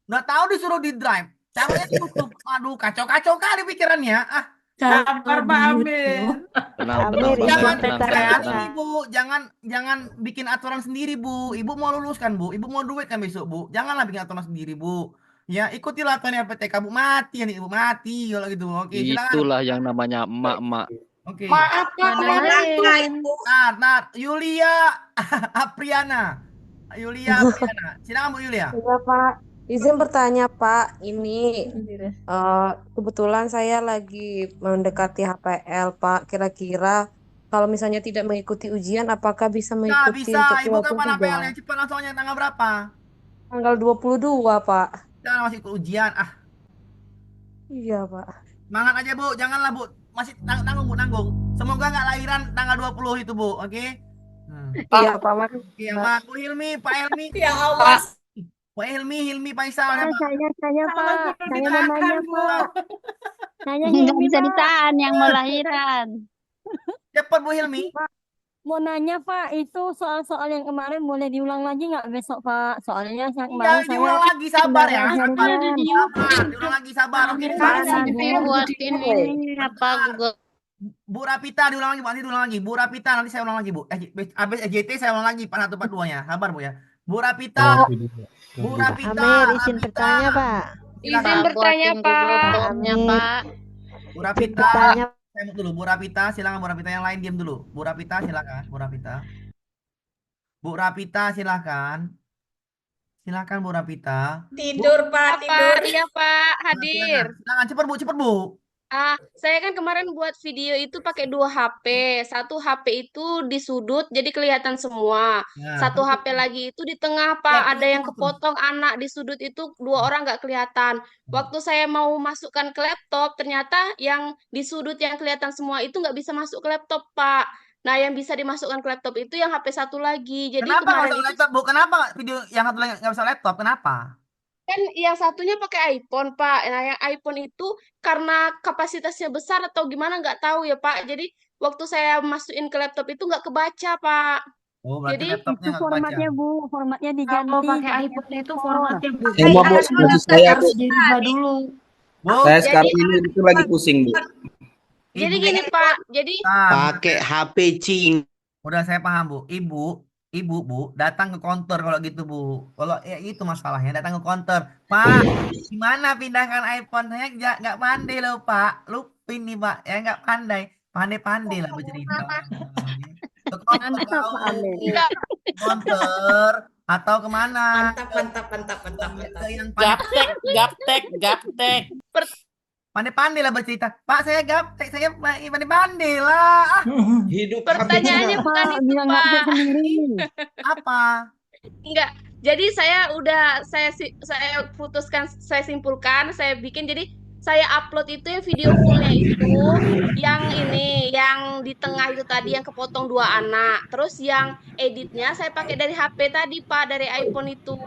Udah tahu disuruh di drive. Caranya di YouTube. Aduh, kacau-kacau kali pikirannya. Ah, Sabar Pak Di Amir. Tenang, Amir, tenang, izin jangan tenang, bertanya, tenang. ini, Pak. Bu. Jangan bikin aturan sendiri, Bu. Ibu mau lulus kan, Bu? Ibu mau duit kan besok, Bu? Janganlah bikin aturan sendiri, Bu. Ya, ikutilah aturan LPTK, Bu. Mati ya nih, Bu. Mati kalau gitu. Oke, silakan. Itulah yang namanya emak-emak. Oke. Maaf Pak, kemarin. Nah, Yulia Apriana. Yulia Apriana. Silakan Bu Yulia. Iya Pak, izin bertanya Pak, ini kebetulan saya lagi mendekati HPL Pak. Kira-kira kalau misalnya tidak mengikuti ujian, apakah bisa Nggak mengikuti bisa. untuk Ibu kapan kuliah APL-nya? Cepat langsung aja. Tanggal berapa? Tanggal 22 Pak. Jangan masih ikut ujian. Ah, Iya Pak. semangat aja, Bu. Janganlah, Bu. Masih nanggung, Bu, nanggung. Semoga nggak lahiran tanggal 20 itu, Bu. Oke? Iya Pak, makasih. Oke, sama Bu Hilmi, Pak Hilmi. Ya Allah. Pak Hilmi Faisal. Saya Pak, saya mau nanya Pak. Saya Nggak bisa ditahan yang mau lahiran. Cepat Bu Hilmi. Mau nanya Pak, itu soal-soal yang kemarin boleh diulang lagi nggak besok Pak? Soalnya yang Iya, diulang lagi, sabar ya. Sabar, harian. diulang lagi, sabar. Oke, Dibuatin ini apa Google. Bu Rapita diulang lagi, Bu. Nanti diulang lagi. Bu Rapita nanti saya ulang lagi, Bu. Abis EJT saya ulang lagi 4142-nya. Sabar, Bu ya. Bu Rapita. Bu Rapita. Amir, izin bertanya Pak. Izin bertanya Pak. Pak. Bu Rapita. Bertanya. Saya mau dulu. Bu Rapita, silakan Bu Rapita. Yang lain diam dulu. Bu Rapita, silakan. Bu Rapita. Bu Rapita, silakan. Silakan Bu Rapita. Tidur Pak, tidur. Iya Pak, hadir. Silakan cepat Bu, cepat Bu. Saya kan kemarin buat video itu pakai 2 HP. Satu HP itu di sudut jadi kelihatan semua. Ya, Satu terus HP lagi itu di tengah Pak. Ada yang kepotong anak di sudut itu 2 orang nggak kelihatan. Waktu saya mau masukkan ke laptop, ternyata yang di sudut yang kelihatan semua itu nggak bisa masuk ke laptop Pak. Nah, yang bisa dimasukkan ke laptop itu yang HP satu lagi. Jadi Kenapa nggak kemarin bisa itu laptop, Bu? Kenapa video yang satu lagi nggak bisa laptop? Kenapa? kan yang satunya pakai iPhone, Pak. Nah, yang iPhone itu karena kapasitasnya besar atau gimana nggak tahu ya, Pak. Jadi waktu saya masukin ke laptop itu nggak kebaca, Pak. Oh, berarti Jadi laptopnya nggak kebaca. Bu, formatnya Kalau pakai iPhone itu formatnya Bu. Sama Bu, Harus saya harus dirubah dulu. Bu, Saya sekarang ini itu lagi pusing Bu. Jadi gini, Pak. Jadi Pakai HP cing. Udah saya paham, Bu. Ibu, Bu, datang ke counter kalau gitu, Bu. Kalau ya itu masalahnya, datang ke counter. Pak, gimana pindahkan iPhone? Saya nggak pandai loh, Pak. Lupin nih, Pak. Ya nggak pandai. Pandai-pandai lah bercerita. Ke counter counter atau kemana? Mantap. Ke yang Gaptek. pandai-pandai lah bercerita. Pak, saya gaptek, saya pandai-pandai lah. Hidup pertanyaannya bukan itu, Pak. Apa? Enggak. Jadi saya putuskan, saya simpulkan, saya bikin jadi saya upload itu yang video fullnya itu yang ini, yang di tengah itu tadi yang kepotong 2 anak. Terus yang editnya saya pakai dari HP tadi, Pak, dari iPhone itu.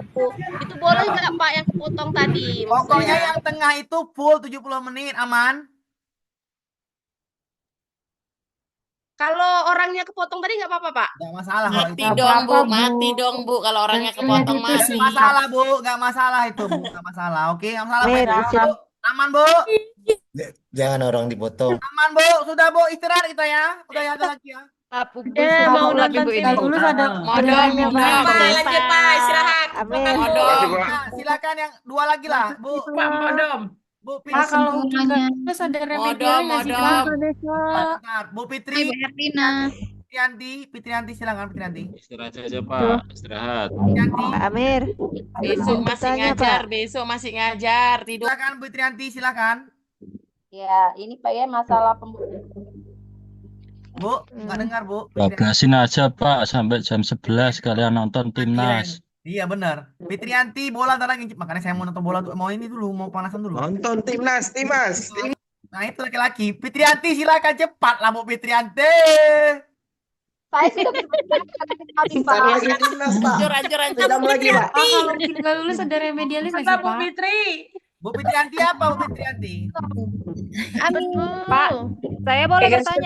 Itu boleh nggak, Pak, yang kepotong tadi? Maksud Pokoknya saya. yang tengah itu full 70 menit, aman? Kalau orangnya kepotong tadi nggak apa-apa, Pak? Nggak masalah kalau itu. Mati dong Bu kalau orangnya kepotong Nggak mati. masalah, Bu. Nggak masalah itu, Bu. Nggak masalah. Oke, nggak masalah. Mir, Bu. izin. Aman, Bu. Jangan orang dipotong. Aman, Bu. Sudah, Bu. Istirahat kita ya. Udah ya, ada lagi ya. Mau nonton Kita dulu ada Modom. Lanjut Pak, istirahat. Amir. Modom. Nah, silakan yang 2 lagi lah, Bu. Pak Modom. Bu Pak, Fitri, kalau UKI nggak Kesimpulannya. lulus ada Modom, remedialnya nggak sih, Pak? modom. bentar. Bu Hai, Fitri, Bu Erlina. Fitrianti, silakan Fitrianti. Istirahat saja, Pak. Istirahat. Fitrianti, Pak Amir, Besok izin masih bertanya ngajar, Pak. besok masih ngajar. Tidur. silakan Bu Fitrianti, silakan. Ya, ini Pak ya masalah pembuktian. Bu, nggak dengar Bu. Bablasin aja Pak sampai jam 11 kalian nonton timnas. Iya benar. Fitrianti bola ntar lagi. Makanya saya mau nonton bola tuh. Mau ini dulu, mau panasan dulu. Nonton timnas. Nah itu laki-laki. Fitrianti silakan cepat lah Bu Fitrianti. Saya sudah berbicara kali Ntar Pak. lagi timnas, Pak. Anjur. Sejam lagi, Pak. Pak, kalau UKI nggak lulus ada remedialnya nggak sih, Bu Pak? Fitri. Bu Fitrianti apa Bu Fitrianti? Pak, saya boleh bertanya?